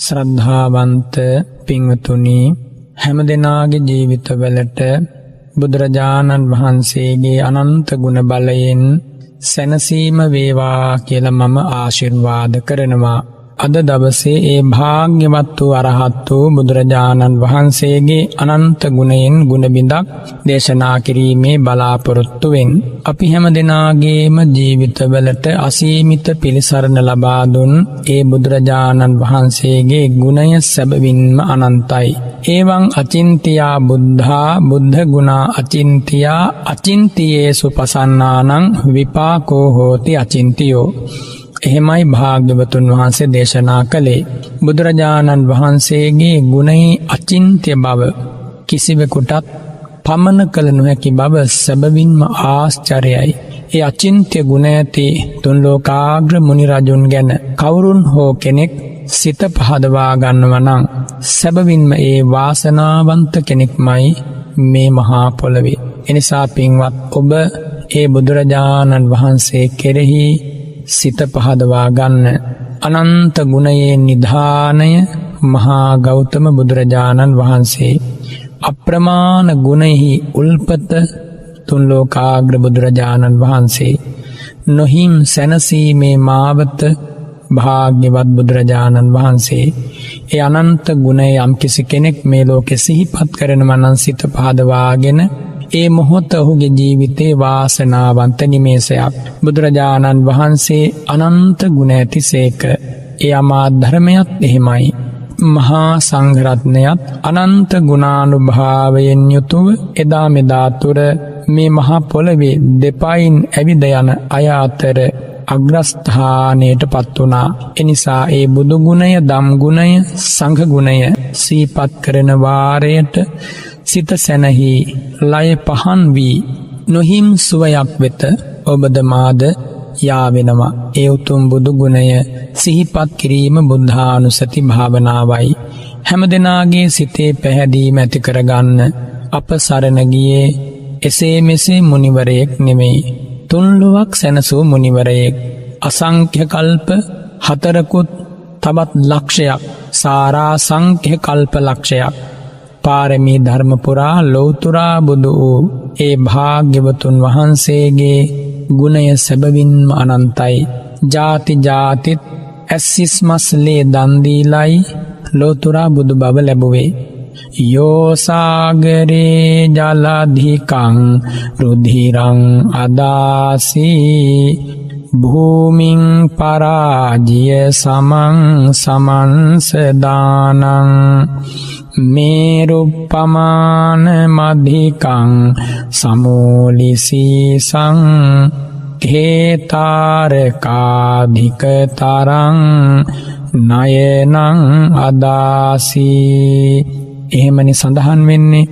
ශ්‍රද්ධාවන්ත පින්වතුනි, හැම දිනාගේ ජීවිතවලට බුදුරජාණන් වහන්සේගේ අනන්ත ගුණ බලයෙන් සැනසීම වේවා කියලා මම ආශිර්වාද කරනවා. අද දවසේ ඒ භාග්‍යවත් වූ අරහත් වූ බුදුරජාණන් වහන්සේගේ අනන්ත ගුණයෙන් ගුණ බිඳක් දේශනා කිරීමේ බලාපොරොත්තු වෙන්. අපි හැම දිනාගේම ජීවිතවලට අසීමිත පිළිසරණ ලබා දුන් ඒ බුදුරජාණන් වහන්සේගේ ගුණය සැබවින්ම අනන්තයි. එවං අචින්තියා බුද්ධා බුද්ධ ගුණා අචින්තියා අචින්තියේසු පසන්නානං විපාකෝ හෝති අචින්තියෝ. එහෙමයි භාග්‍යවතුන් වහන්සේ දේශනා කළේ. බුදුරජාණන් වහන්සේගේ ගුණයේ අචින්ත්‍ය බව, කිසිවෙකුටත් පමන කළ නොහැකි බව සැබවින්ම ආශ්චර්යයි. ඒ අචින්ත්‍ය ගුණ ඇති තුන් ලෝකාග්‍ර මුනි රජුන් ගැන කවුරුන් හෝ කෙනෙක් සිත පහදවා ගන්නවා නම් සැබවින්ම ඒ වාසනාවන්ත කෙනෙක්මයි මේ මහා පොළවේ. එනිසා පින්වත් ඔබ ඒ බුදුරජාණන් වහන්සේ කෙරෙහි සිත පහදවා ගන්න. අනන්ත ගුණයේ නිධානය මහා ගෞතම බුදුරජාණන් වහන්සේ, අප්‍රමාණ ගුණෙහි උල්පත තුන් ලෝකාග්‍ර බුදුරජාණන් වහන්සේ, නොහිම් සැනසීමේ මාවත භාග්‍යවත් බුදුරජාණන් වහන්සේ. ඒ අනන්ත ගුණය යම් කිසි කෙනෙක් මේ ලෝකෙ සිහිපත් කරනවා නම් සිත පහදවාගෙන ඒ මොහොත ඔහුගේ ජීවිතේ වාසනාවන්ත නිමේෂයක්. බුදුරජාණන් වහන්සේ අනන්ත ගුණ ඇතිසේක. ඒ අමා ධර්මයත් එහෙමයි. මහා සංඝරත්නයත් අනන්ත ගුණානුභාවයෙන් යුතුව එදා මෙදා තුර මේ මහා පොළවේ දෙපයින් ඇවිද යන අය අතර අග්‍රස්ථානයට පත් වුණා. එනිසා ඒ බුදු ගුණය, දම් ගුණය, සංඝ ගුණය සිහිපත් කරන වාරයට සිත සැනහි ලය පහන් වී නොහිම් සුවයක් වෙත ඔබද මාද යාවෙනවා. ඒ උතුම් බුදු ගුණය සිහිපත් කිරීම බුද්ධානුසති භාවනාවයි. හැම දිනාගේ සිතේ පැහැදීම ඇති කරගන්න අප සරණ ගියේ එසේ මෙසේ මුනිවරයෙක් නෙමෙයි. තුන්ලොවක් සැනසූ මුනිවරයෙක්. අසංඛ්‍ය කල්ප 4කුත් තවත් ලක්ෂයක්, සාරා සංඛ්‍ය කල්ප ලක්ෂයක් පාරමී ධර්ම පුරා ලෞතුරා බුදු වූ ඒ භාග්‍යවතුන් වහන්සේගේ ගුණය සැබවින්ම අනන්තයි. ජාති ජාතිත් ඇස්සිස්මස්ලේ දන් දීලයි ලෞතුරා බුදු බව ලැබුවේ. යෝ සාගරේ ජලධිකං රුධිරං අදාසී භූමින් පරාජිය සමං සමන්සදානං මේරුප්පමාන මධිකං සමෝලිසීසං හේතාරකාධිකතරං නයනං අදාසී. එහෙමනි සඳහන් වෙන්නේ.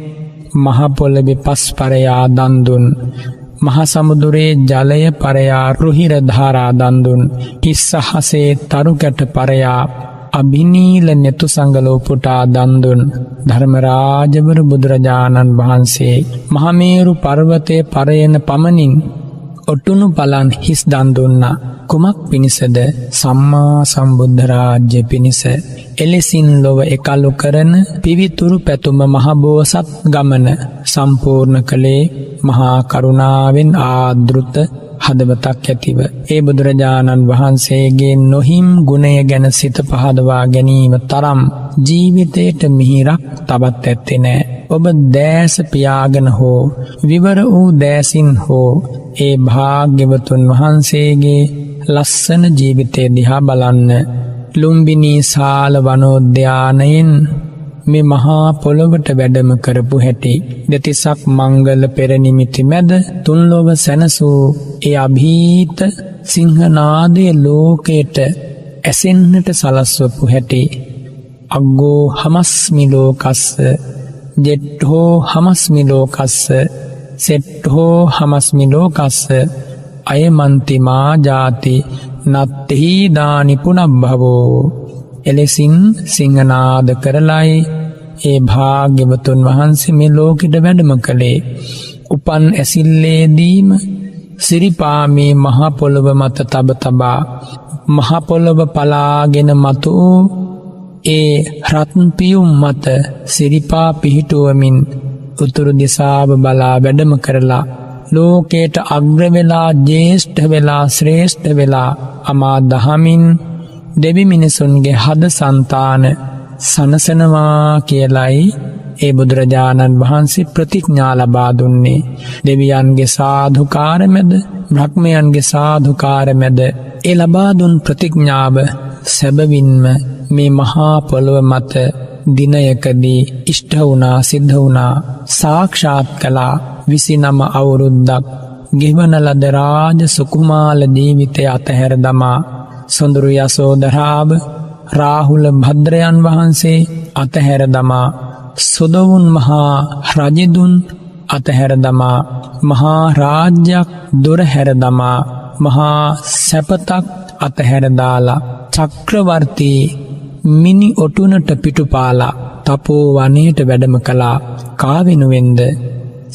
මහ පොළොවේ පස් පරයා දන් දුන්, මහ සමුදුරේ ජලය පරයා රුහිර ධාරා දන් දුන්, කිස්සහසේ තරු කැට පරයා අභිනීල නෙතු සංගල උපුටා දන් දුන් ධර්මරාජවර බුදුරජාණන් වහන්සේ මහමේරු පර්වතයේ පරයන පමණින් ඔටුනු පලන් හිස් දන් දුන්නා. කුමක් පිණිසද? සම්මා සම්බුද්ධ රාජ්‍ය පිණිස. එලෙසින් ලොව එකලු කරන පිවිතුරු පැතුම මහබෝසත් ගමන සම්පූර්ණ කළේ මහා කරුණාවෙන් ආදෘත හදවතක් ඇතිව. ඒ බුදුරජාණන් වහන්සේගේ නොහිම් ගුණය ගැන සිත පහදවා ගැනීම තරම් ජීවිතයට මිහිරක් තවත් ඇත්තේ නෑ. ඔබ දෑස පියාගෙන හෝ විවර වූ දෑසින් හෝ ඒ භාග්‍යවතුන් වහන්සේගේ ලස්සන ජීවිතය දිහා බලන්න. ලුම්බිනී සාල වනෝද්‍යානයෙන් මේ මහා පොළොවට වැඩම කරපු හැටි, දෙතිසක් මංගල පෙරනිමිති මැද තුන්ලොව සැනසූ ඒ අභීත සිංහනාදය ලෝකයට ඇසෙන්නට සලස්වපු හැටි, අග්ගෝ හමස්මි ලෝකස්ස ජෙට්හෝ හමස්මි ලෝකස්ස සෙට්හෝ හමස්මි ලෝකස්ස අයමන්තිමා ජාති නත්තෙහි දානි පුනබ්භවෝ. එලෙසින් සිංහනාද කරලයි ඒ භාග්‍යවතුන් වහන්සේ මේ ලෝකෙට වැඩම කළේ. උපන් ඇසිල්ලේදීම සිරිපාමේ මහ පොළොව මත තබ තබා මහ පොළොව පලාගෙන මතු ඒ රත්න් පියුම් මත සිරිපා පිහිටුවමින් උතුරු දිසාව බලා වැඩම කරලා ලෝකයට අග්‍ර වෙලා ජේෂ්ඨ වෙලා ශ්‍රේෂ්ඨ වෙලා අමා දහමින් දෙවි මිනිසුන්ගේ හද సంతාන සනසනවා කියලයි ඒ බුදුරජාණන් වහන්සේ ප්‍රතිඥා ලබා දුන්නේ. දෙවියන්ගේ සාධුකාර මැද බ්‍රහ්මයන්ගේ සාධුකාර මැද ඒ ලබා දුන් ප්‍රතිඥාව සැබවින්ම මේ මහා පොළොව මත දිනයකදී ඉෂ්ට වුණා, සිද්ධ වුණා, සාක්ෂාත් කළා. 29 අවුරුද්දක් ගෙවන ලද රාජ සුකුමාල ජීවිතය අතහැර දමා සොඳුරු යසෝදරාව රාහුල භද්‍රයන් වහන්සේ අතහැර දමා සුදවුන් මහා රජදුන් අතහැර දමා මහා රාජ්‍යයක් දොර හැර දමා මහා සැපතක් අතහැර දාලා චක්‍රවර්ති මිනි ඔටුනට පිටුපාලා තපෝ වනයේට වැඩම කළා. කා වෙනුවෙන්ද?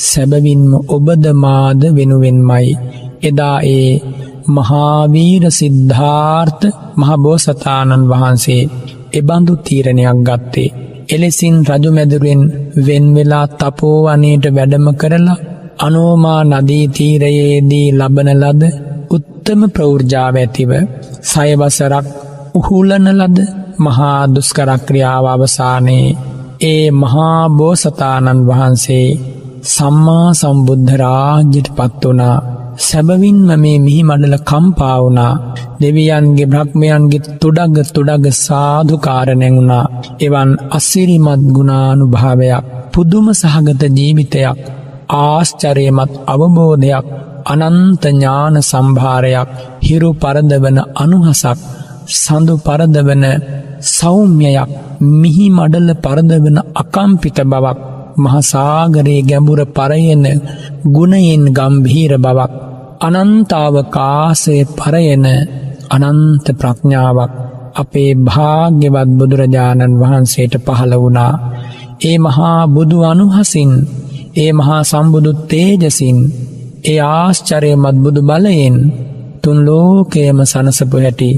සැබවින්ම ඔබද මාද වෙනුවෙන්මයි. එදා ඒ මහාවීර සිද්ධාර්ථ මහබෝසතාණන් වහන්සේ එබඳු තීරණයක් ගත්තේ. එලෙසින් රජුමැදුරෙන් වෙන් වෙලා තපෝ වනයේට වැඩම කරලා අනෝමා නදී තීරයේදී ලබන ලද උත්තම ප්‍රවෘජාව ඇතිව සයවසරක් උහුලන ලද මහා දුෂ්කර ක්‍රියාව අවසානයේ ඒ මහා බෝසතාණන් වහන්සේ සම්මා සම්බුද්ධ රාජ්‍යයට පත් වුණා. සැබවින්ම මේ මිහි මඩල කම්පා වුණා. දෙවියන්ගේ බ්‍රහ්මයන්ගේ තුඩග සාධුකාර නැඟුණා. එවන් අසිරිමත් ගුණානුභාවයක්, පුදුම සහගත ජීවිතයක්, ආශ්චර්යමත් අවබෝධයක්, අනන්ත ඥාන සම්භාරයක්, හිරු පරදවන අනුහසක්, සඳු පරදවන සෞම්‍යයක්, මිහි මඩල පරදවන අකම්පිත බවක්, මහසාගරයේ ගැඹුර පරයන ගුණයෙන් ගම්භීර බවක්, අනන්තාවකාශයේ පරයන අනන්ත ප්‍රඥාවක් අපේ භාග්‍යවත් බුදුරජාණන් වහන්සේට පහළ වුණා. ඒ මහා බුදු අනුහසින්, ඒ මහා සම්බුදු තේජසින්, ඒ ආශ්චර්යමත් බුදු බලයෙන් තුන් ලෝකයම සනසපු හැටි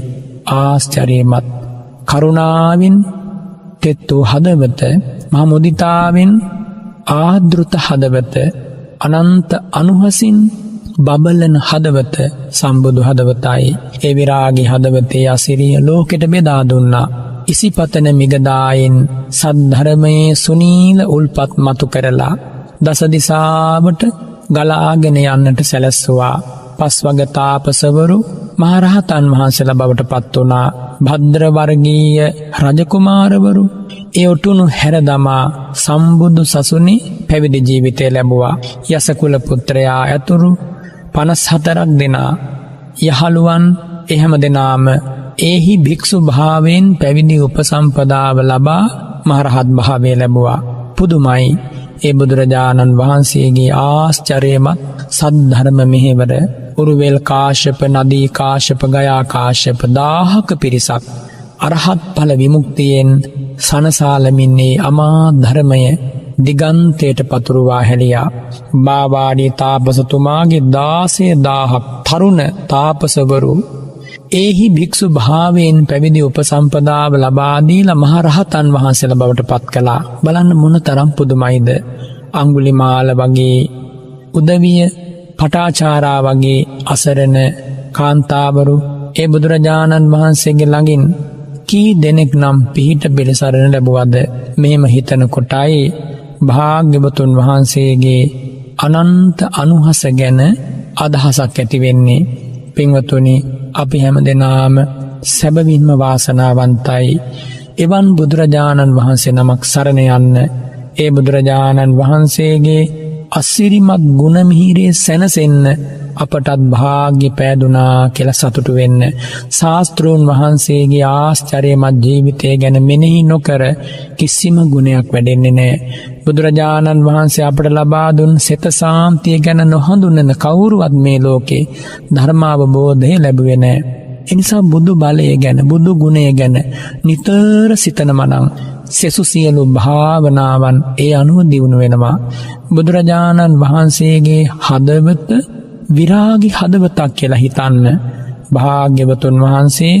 ආශ්චර්යමත්. කරුණාවෙන් තෙත් වූ හදවත, මහා මුදිතාවෙන් ආදෘත හදවත, අනන්ත අනුහසින් බබලන හදවත සම්බුදු හදවතයි. ඒ විරාගී හදවතේ අසිරිය ලෝකෙට බෙදා දුන්නා. ඉසිපතන මිගදායෙන් සද්ධර්මයේ සුනීල උල්පත් මතු කරලා දස දිසාවට ගලාගෙන යන්නට සැලැස්සුවා. පස්වග තාපසවරු මහරහතන් වහන්සේලා බවට පත් වුණා. භද්‍ර වර්ගීය රජකුමාරවරු ඒ ඔටුනු හැර දමා සම්බුදු සසුනේ පැවිදි ජීවිතය ලැබුවා. යසකුල පුත්‍රයා ඇතුරු 54ක් දෙනා යහළුවන් එහෙම දෙනාම ඒහි භික්ෂු භාවයෙන් පැවිදි උපසම්පදාව ලබා මහරහත් භාවය ලැබුවා. පුදුමයි ඒ බුදුරජාණන් වහන්සේගේ ආශ්චර්යමත් සද්ධර්ම මෙහෙවර. උරුවෙල් කාශ්‍යප, නදී කාශ්‍යප, ගයා කාශ්‍යප 1000ක පිරිසක් අරහත් ඵල විමුක්තියෙන් සනසාලමින්නේ අමා ධර්මය දිගන්තයට පතුරුවා හැලියා. බාවාඩි තාපසතුමාගේ 16000ක් තරුණ තාපසවරු ඒහි භික්ෂු භාවයෙන් පැවිදි උපසම්පදාව ලබා දීලා මහරහතන් වහන්සේලා බවට පත් කළා. බලන්න මොනතරම් පුදුමයිද. අඟුලිමාල වගේ උදවිය, පටාචාරා වගේ අසරණ කාන්තාවරු ඒ බුදුරජාණන් වහන්සේගේ ළඟින් කී දෙනෙක් නම් පිහිට පිළිසරණ ලැබුවද? මෙහෙම හිතන කොටයි භාග්‍යවතුන් වහන්සේගේ අනන්ත අනුහස ගැන අදහසක් ඇති වෙන්නේ. පින්වතුනි, අපි හැම දෙනාම සැබවින්ම වාසනාවන්තයි. එවන් බුදුරජාණන් වහන්සේ නමක් සරණ යන්න, ඒ බුදුරජාණන් වහන්සේගේ අසිරිමත් ගුණ මිහිරේ සැනසෙන්න අපටත් භාග්‍ය පෑදුනා කියලා සතුටු වෙන්න. ශාස්ත්‍රූන් වහන්සේගේ ආශ්චර්යමත් ජීවිතය ගැන මෙනෙහි නොකර කිසිම ගුණයක් වැඩෙන්නේ නැහැ. බුදුරජාණන් වහන්සේ අපට ලබා දුන් සිත සාන්තිය ගැන නොහඳුනන කවුරුවත් මේ ලෝකේ ධර්මාවබෝධය ලැබුවේ නැහැ. එනිසා බුදු බලය ගැන, බුදු ගුණය ගැන නිතර සිතනමනම් සෙසු සියලු භාවනාවන් ඒ අනුව දියුණු වෙනවා. බුදුරජාණන් වහන්සේගේ හදවත විරාගී හදවතක් කියලා හිතන්න. භාග්‍යවතුන් වහන්සේ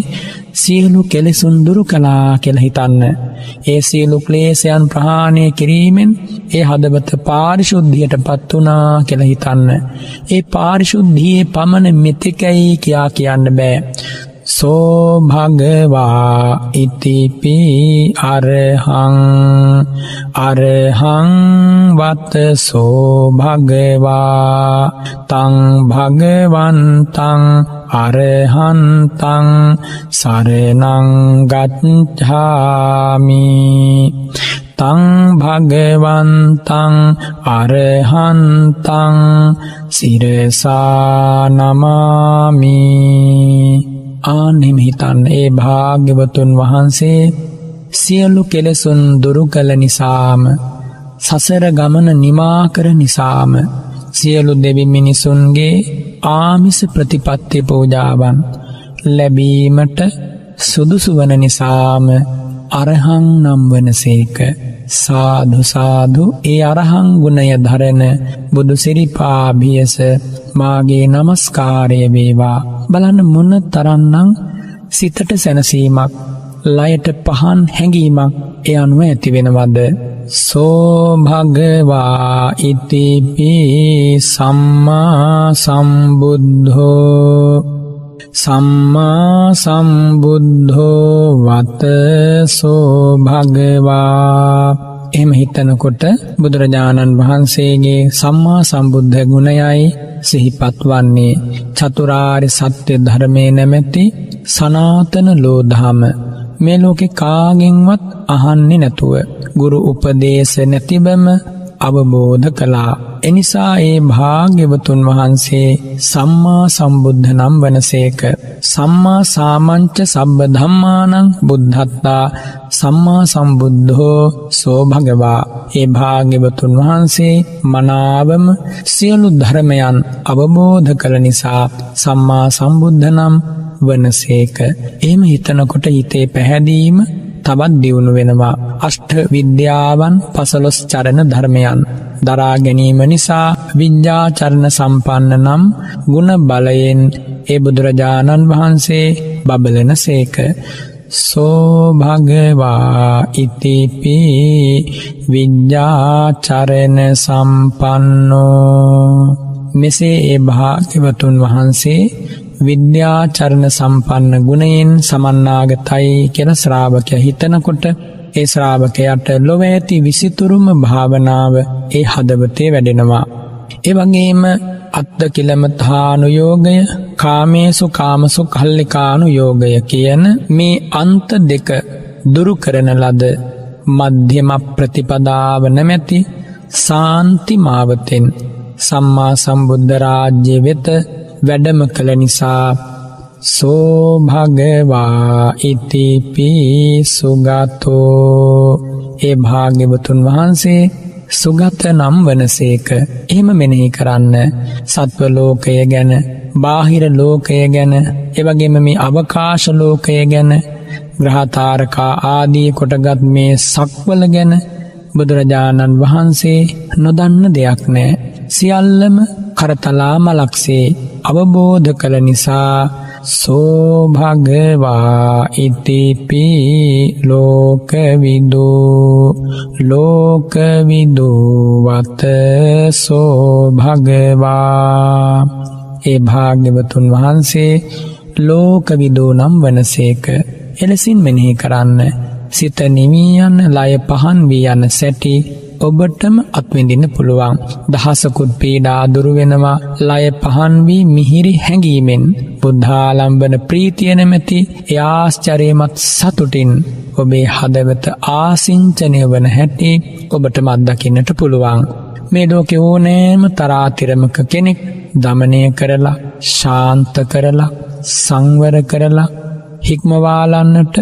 සියලු කෙලෙසුන් දුරු කළා කියලා හිතන්න. ඒ සියලු ක්ලේශයන් ප්‍රහාණය කිරීමෙන් ඒ හදවත පාරිශුද්ධියට පත් වුණා කියලා හිතන්න. ඒ පාරිශුද්ධියේ පමණ මෙතෙකයි කියා කියන්න බෑ. සෝ භගවා ඉතිපි අරහං වත සෝ භගවා තං භගවන්තං අරහන්තං සරණං ගච්ඡාමි තං භගවන්තං අරහන්තං සිරසා නමාමි. ආනෙම හිතන්න ඒ භාග්‍යවතුන් වහන්සේ සියලු කෙලෙසුන් දුරු කළ නිසාම සසර ගමන නිමා කර නිසාම සියලු දෙවි මිනිසුන්ගේ ආමිස ප්‍රතිපත්ති පූජාවන් ලැබීමට සුදුසු වන නිසාම අරහං නම් වනසේක. සාදු සාදු. ඒ අරහං ගුණය දරන බුදු සිරිපා බියස මාගේ නමස්කාරය වේවා. බලන්න මොන තරම්නම් සිතට සැනසීමක්, ලයට පහන් හැඟීමක් ඒ අනුව ඇති වෙනවද? සෝ භගවා ඉතිපි සම්මා සම්බුද්ධෝ වත සෝ භගවා. එහෙම හිතනකොට බුදුරජාණන් වහන්සේගේ සම්මා සම්බුද්ධ ගුණයයි සිහිපත් වන්නේ. චතුරාර්ය සත්‍ය ධර්මයේ නැමැති සනාතන ලෝධම මේ ලෝකේ කාගෙන්වත් අහන්නේ නැතුව ගුරු උපදේශ නැතිවම අවබෝධ කළා. එනිසා ඒ භාග්‍යවතුන් වහන්සේ සම්මා සම්බුද්ධ නම් වනසේක. සම්මා සාමංච සබ්බ ධම්මානං බුද්ධත්තා සම්මා සම්බුද්ධෝ සෝ භගවා. ඒ භාග්‍යවතුන් වහන්සේ මනාවම සියලු ධර්මයන් අවබෝධ කළ නිසා සම්මා සම්බුද්ධ නම් වනසේක. එහෙම හිතනකොට හිතේ පැහැදීම තවත් දියුණු වෙනවා. අෂ්ට විද්‍යාවන් 15 චරණ ධර්මයන් දරා ගැනීම නිසා විඤ්ඤාචරණ සම්පන්න නම් ගුණ බලයෙන් ඒ බුදුරජාණන් වහන්සේ බබලනසේක. සෝ භගවා ඉතිපි විඤ්ඤාචරණ සම්පන්නෝ. මෙසේ ඒ භාග්‍යවතුන් වහන්සේ විද්‍යාචරණ සම්පන්න ගුණයෙන් සමන්නාගතයි කියලා ශ්‍රාවකයා හිතනකොට ඒ ශ්‍රාවකයාට ලොව ඇති විසිතුරුම භාවනාව ඒ හදවතේ වැඩෙනවා. ඒ වගේම අත්ථකිලමතානුයෝගය, කාමේසු කාමසු කල්ලිකානුයෝගය කියන මේ අන්ත දෙක දුරු කරන ලද මධ්‍යම ප්‍රතිපදාව නැමැති සාන්ති මාවතෙන් සම්මා සම්බුද්ධ රාජ්‍ය වෙත වැඩම කළ නිසා සෝ භගවා ඉතිපි සුගතෝ. ඒ භාග්‍යවතුන් වහන්සේ සුගත නම් වනසේක. එහෙම මෙනෙහි කරන්න. සත්ව ලෝකය ගැන, බාහිර ලෝකය ගැන, එවැගේම මේ අවකාශ ලෝකය ගැන, ග්‍රහතාරකා ආදී කොටගත් මේ සක්වල ගැන බුදුරජාණන් වහන්සේ නොදන්න දෙයක් නෑ. සියල්ලම කරතලා මලක්සේ අවබෝධ කළ නිසා සෝ භගවා ඉතිපි ලෝකවිදු වත සෝ භගවා. ඒ භාග්‍යවතුන් වහන්සේ ලෝකවිදු නම් වනසේක. එලෙසින් මෙනෙහි කරන්න. සිත නිවී යන, ලය පහන් වී යන සැටි ඔබටම අත්විඳින්න පුළුවන්. දහසකුත් පීඩා දුරු වෙනවා. ලය පහන් වී මිහිරි හැඟීමෙන් බුද්ධාලම්බන ප්‍රීතිය නැමැති ඒ ආශ්චර්යමත් සතුටින් ඔබේ හදවත ආසිංචනය වන හැටි ඔබටම අත්දකින්නට පුළුවන්. මේ ලෝකේ ඕනෑම තරාතිරමක කෙනෙක් දමනය කරලා, ශාන්ත කරලා, සංවර කරලා හික්මවාලන්නට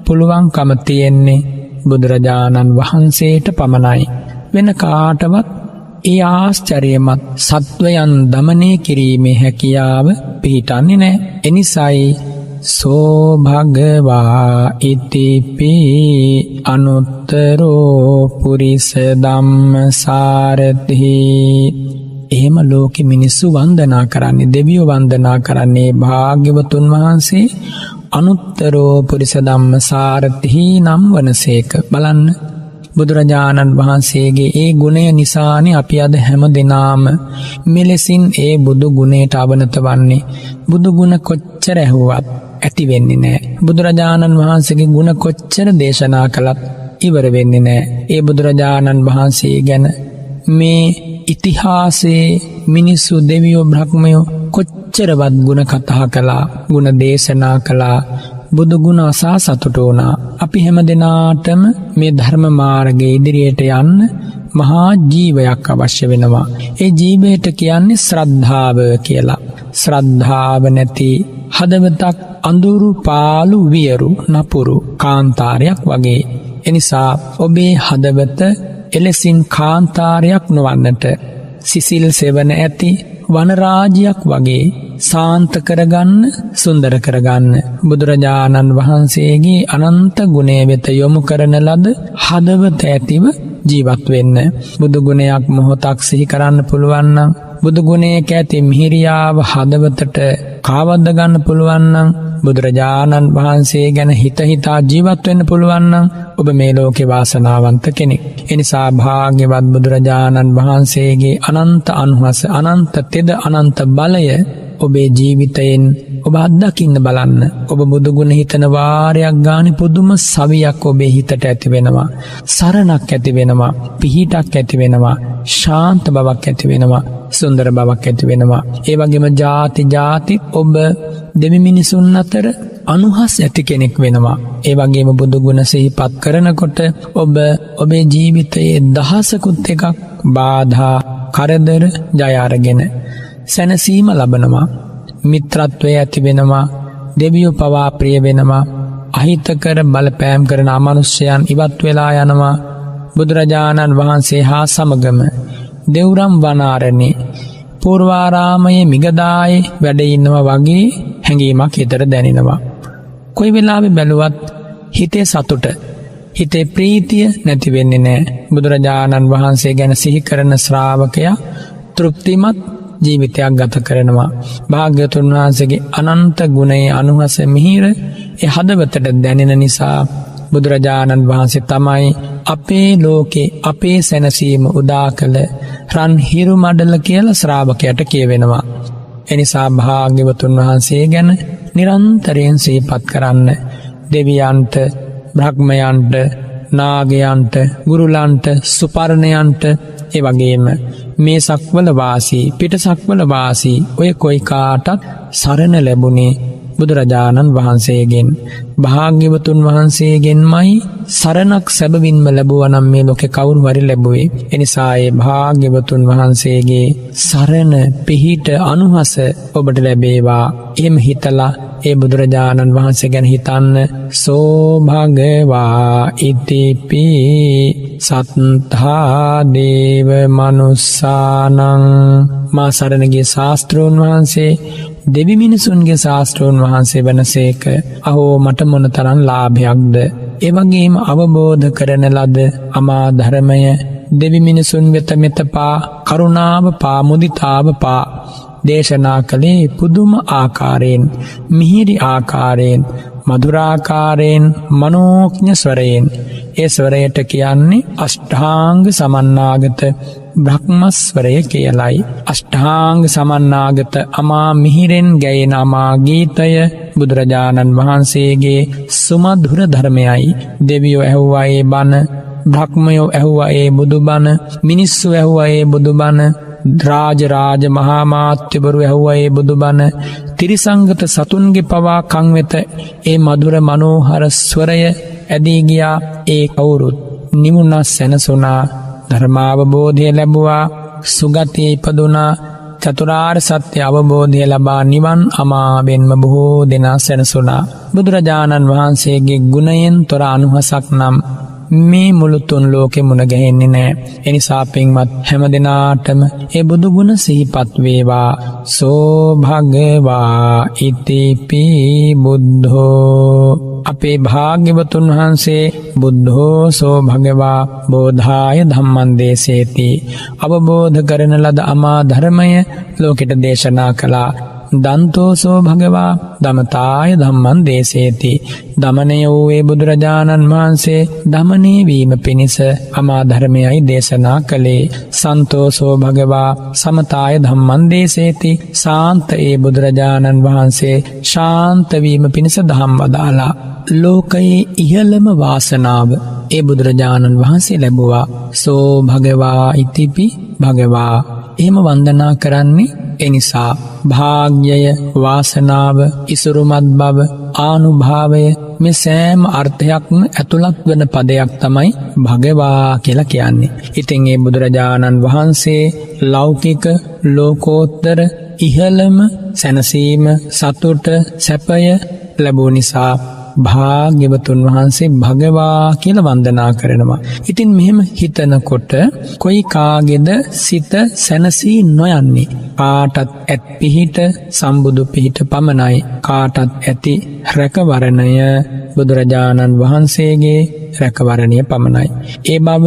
පුළුවන්කම තියෙන්නේ බුදුරජාණන් වහන්සේට පමණයි. වෙන කාටවත් ඒ ආශ්චර්යමත් සත්වයන් දමනය කිරීමේ හැකියාව පිහිටන්නේ නැහැ. එනිසායි සෝ භගවා ඉතිපි අනුත්තරෝ පුරිස ධම්මසාරති. එහෙම ලෝකෙ මිනිස්සු වන්දනා කරන්නේ, දෙවියෝ වන්දනා කරන්නේ භාග්‍යවතුන් වහන්සේ අනුත්තරෝ පුරිස ධම්ම සාරතිහි නම් වනසේක. බලන්න, බුදුරජාණන් වහන්සේගේ ඒ ගුණය නිසානේ අපි අද හැම දෙනාම මෙලෙසින් ඒ බුදු ගුණයට අවනත වන්නේ. බුදු ගුණ කොච්චර ඇහුවත් ඇති වෙන්නේ නැහැ. බුදුරජාණන් වහන්සේගේ ගුණ කොච්චර දේශනා කළත් ඉවර වෙන්නේ නැහැ. ඒ බුදුරජාණන් වහන්සේ ගැන මේ ඉතිහාසයේ මිනිස්සු, දෙවියෝ, බ්‍රහ්මයෝ කොච්චරවත් ගුණ කතා කළා, ගුණ දේශනා කළා. බුදු ගුණ අසා සතුට වුණා. අපි හැම දෙනාටම මේ ධර්ම මාර්ගයේ ඉදිරියට යන්න මහා ජීවයක් අවශ්‍ය වෙනවා. ඒ ජීවයට කියන්නේ ශ්‍රද්ධාව කියලා. ශ්‍රද්ධාව නැති හදවතක් අඳුරු පාළු වියරු නපුරු කාන්තාරයක් වගේ. එනිසා ඔබේ හදවත එලෙසින් කාන්තාරයක් නොවන්නට සිසිල් සෙවන ඇති වනරාජයක් වගේ සාන්ත කරගන්න, සුන්දර කරගන්න බුදුරජාණන් වහන්සේගේ අනන්ත ගුණය වෙත යොමු කරන ලද හදවත ඇතිව ජීවත් වෙන්න. බුදු ගුණයක් මොහොතක් සිහි කරන්න පුළුවන් නම්, බුදු ගුණයක ඇති මිහිරියාව හදවතට කාවද්ද ගන්න පුළුවන් නම්, බුදුරජාණන් වහන්සේ ගැන හිත හිතා ජීවත් වෙන්න පුළුවන් නම් ඔබ මේ ලෝකේ වාසනාවන්ත කෙනෙක්. එනිසා භාග්‍යවත් බුදුරජාණන් වහන්සේගේ අනන්ත අනුහස, අනන්ත තෙද, අනන්ත බලය ඔබේ ජීවිතයෙන් ඔබ අත්දකින්න බලන්න. ඔබ බුදුගුණ හිතන වාරයක් ගානේ පුදුම සවියක් ඔබේ හිතට ඇති වෙනවා. සරණක් ඇති වෙනවා, පිහිටක් ඇති වෙනවා, ශාන්ත බවක් ඇති වෙනවා, සුන්දර බවක් ඇති වෙනවා. ඒ වගේම ಜಾති ಜಾති ඔබ දෙවි මිනිසුන් අතර අනුහස් ඇති කෙනෙක් වෙනවා. ඒ වගේම බුදුගුණ සිහිපත් කරනකොට ඔබ ඔබේ ජීවිතයේ දහසකුත් එකක් බාධා, කරදර ජය අරගෙන සැනසීම ලබනවා. මිත්‍රත්වය ඇති වෙනවා. දෙවියෝ පවා ප්‍රිය වෙනවා. අහිතකර බලපෑම් කරන අමනුෂ්‍යයන් ඉවත් වෙලා යනවා. බුදුරජාණන් වහන්සේ හා සමගම දෙව්රම් වනාරණේ පූර්වාරාමයේ මිගදායේ වැඩ ඉන්නවා වගේ හැඟීමක් හිතට දැනෙනවා. කොයි වෙලාවෙ බැලුවත් හිතේ සතුට, හිතේ ප්‍රීතිය නැති වෙන්නේ නැහැ. බුදුරජාණන් වහන්සේ ගැන සිහි කරන ශ්‍රාවකයා තෘප්තිමත් ජීවිතයක් ගත කරනවා. භාග්‍යවතුන් වහන්සේගේ අනන්ත ගුණයේ අනුහස මිහිර ඒ හදවතට දැනෙන නිසා බුදුරජාණන් වහන්සේ තමයි අපේ ලෝකේ අපේ සැනසීම උදා කළ රන් හිරු මඩල කියලා ශ්‍රාවකයට කියවෙනවා. එනිසා භාග්‍යවතුන් වහන්සේ ගැන නිරන්තරයෙන් සිහිපත් කරන්න. දෙවියන්ට, බ්‍රහ්මයන්ට, නාගයන්ට, ගුරුලන්ට, සුපර්ණයන්ට, ඒ වගේම මේ සක්වල වාසී, පිට සක්වල වාසී ඔය කොයි කාටත් සරණ ලැබුණේ බුදුරජාණන් වහන්සේගෙන්. භාග්‍යවතුන් වහන්සේගෙන්මයි සරණක් සැබවින්ම ලැබුවා නම් මේ ලෝකේ කවුරු හරි ලැබුවේ. එනිසා ඒ භාග්‍යවතුන් වහන්සේගේ සරණ, පිහිට, අනුහස ඔබට ලැබේවා. එහෙම හිතලා ඒ බුදුරජාණන් වහන්සේ ගැන හිතන්න. සෝ භගවා ඉතිපි සත්තා දේව මනුස්සානං. මා සරණගේ ශාස්ත්‍රෝන් වහන්සේ දෙවි මිනිසුන්ගේ ශාස්ත්‍රෝන් වහන්සේ වනසේක. අහෝ මට මොනතරම් ලාභයක්ද. ඒ වගේම අවබෝධ කරන ලද අමා ධර්මය දෙවි මිනිසුන් වෙත මෙතපා කරුණාව පා, මුදිතාව පා දේශනා කළේ පුදුම ආකාරයෙන්, මිහිරි ආකාරයෙන්, මధుරාකාරයෙන්, මනෝඥ ස්වරයෙන්. ඒ ස්වරයට කියන්නේ අෂ්ටාංග සමන්නාගත බ්‍රහ්මස්වරය කියලයි. අෂ්ටාංග සමන්නාගත අමා මිහිරෙන් ගැයෙන අමා ගීතය බුදුරජාණන් වහන්සේගේ සුමධුර ධර්මයයි. දෙවියෝ ඇහුවා ඒ බණ, බ්‍රහ්මයෝ ඇහුවා ඒ බුදුබණ, මිනිස්සු ඇහුවා ඒ බුදුබණ, රාජ මහා මාත්‍යවරු ඇහුවා ඒ බුදුබණ, තිරිසංගත සතුන්ගේ පවා කන් වෙත ඒ මధుර මනෝහර ස්වරය ඇදී ගියා. ඒ කවුරුත් නිමුණා, සැනසුණා, ධර්මාවබෝධය ලැබුවා, සුගතියේ ඉපදුනා, චතුරාර්ය සත්‍ය අවබෝධය ලබා නිවන් අමාවෙන්ම බොහෝ දෙනා සැනසුණා. බුදුරජාණන් වහන්සේගේ ගුණයෙන් තොර අනුහසක් නම් මේ මුළු තුන් ලෝකෙ මුණ ගැහෙන්නේ නෑ. එනිසා පින්වත් හැම දෙනාටම ඒ බුදු ගුණ සිහිපත් වේවා. සෝ භගවා ඉතිපි බුද්ධෝ. අපේ භාග්‍යවතුන් වහන්සේ බුද්ධෝ සෝ භගවා බෝධාය ධම්මං දේශේති. අවබෝධ කරන ලද අමා ධර්මය ලෝකෙට දේශනා කළා. දන්තෝසෝ භගවා දමතාය ධම්මං දේශේති. දමනය වූයේ බුදුරජාණන් වහන්සේ දමනය වීම පිණිස අමා ධර්මයයි දේශනා කළේ. සන්තෝසෝ භගවා සමතාය ධම්මං දේශේති. ශාන්ත ඒ බුදුරජාණන් වහන්සේ ශාන්ත වීම පිණිස දහම් වදාලා. ලෝකයේ ඉහළම වාසනාව ඒ බුදුරජාණන් වහන්සේ ලැබුවා. සෝ භගවා ඉතිපි භගවා. එහෙම වන්දනා කරන්නේ එනිසා භාග්‍යය, වාසනාව, ඉසුරුමත් බව, ආනුභාවය මේ සෑම අර්ථයක්ම ඇතුළත් වන පදයක් තමයි භගවා කියලා කියන්නේ. ඉතින් ඒ බුදුරජාණන් වහන්සේ ලෞකික ලෝකෝත්තර ඉහළම සැනසීම, සතුට, සැපය ලැබූ නිසා භාග්‍යවතුන් වහන්සේ භගවා කියලා වන්දනා කරනවා. ඉතින් මෙහෙම හිතනකොට කොයි කාගේද සිත සැනසී නොයන්නේ? කාටත් ඇත් පිහිට සම්බුදු පිහිට පමණයි. කාටත් ඇති රැකවරණය බුදුරජාණන් වහන්සේගේ රැකවරණය පමණයි. ඒ බව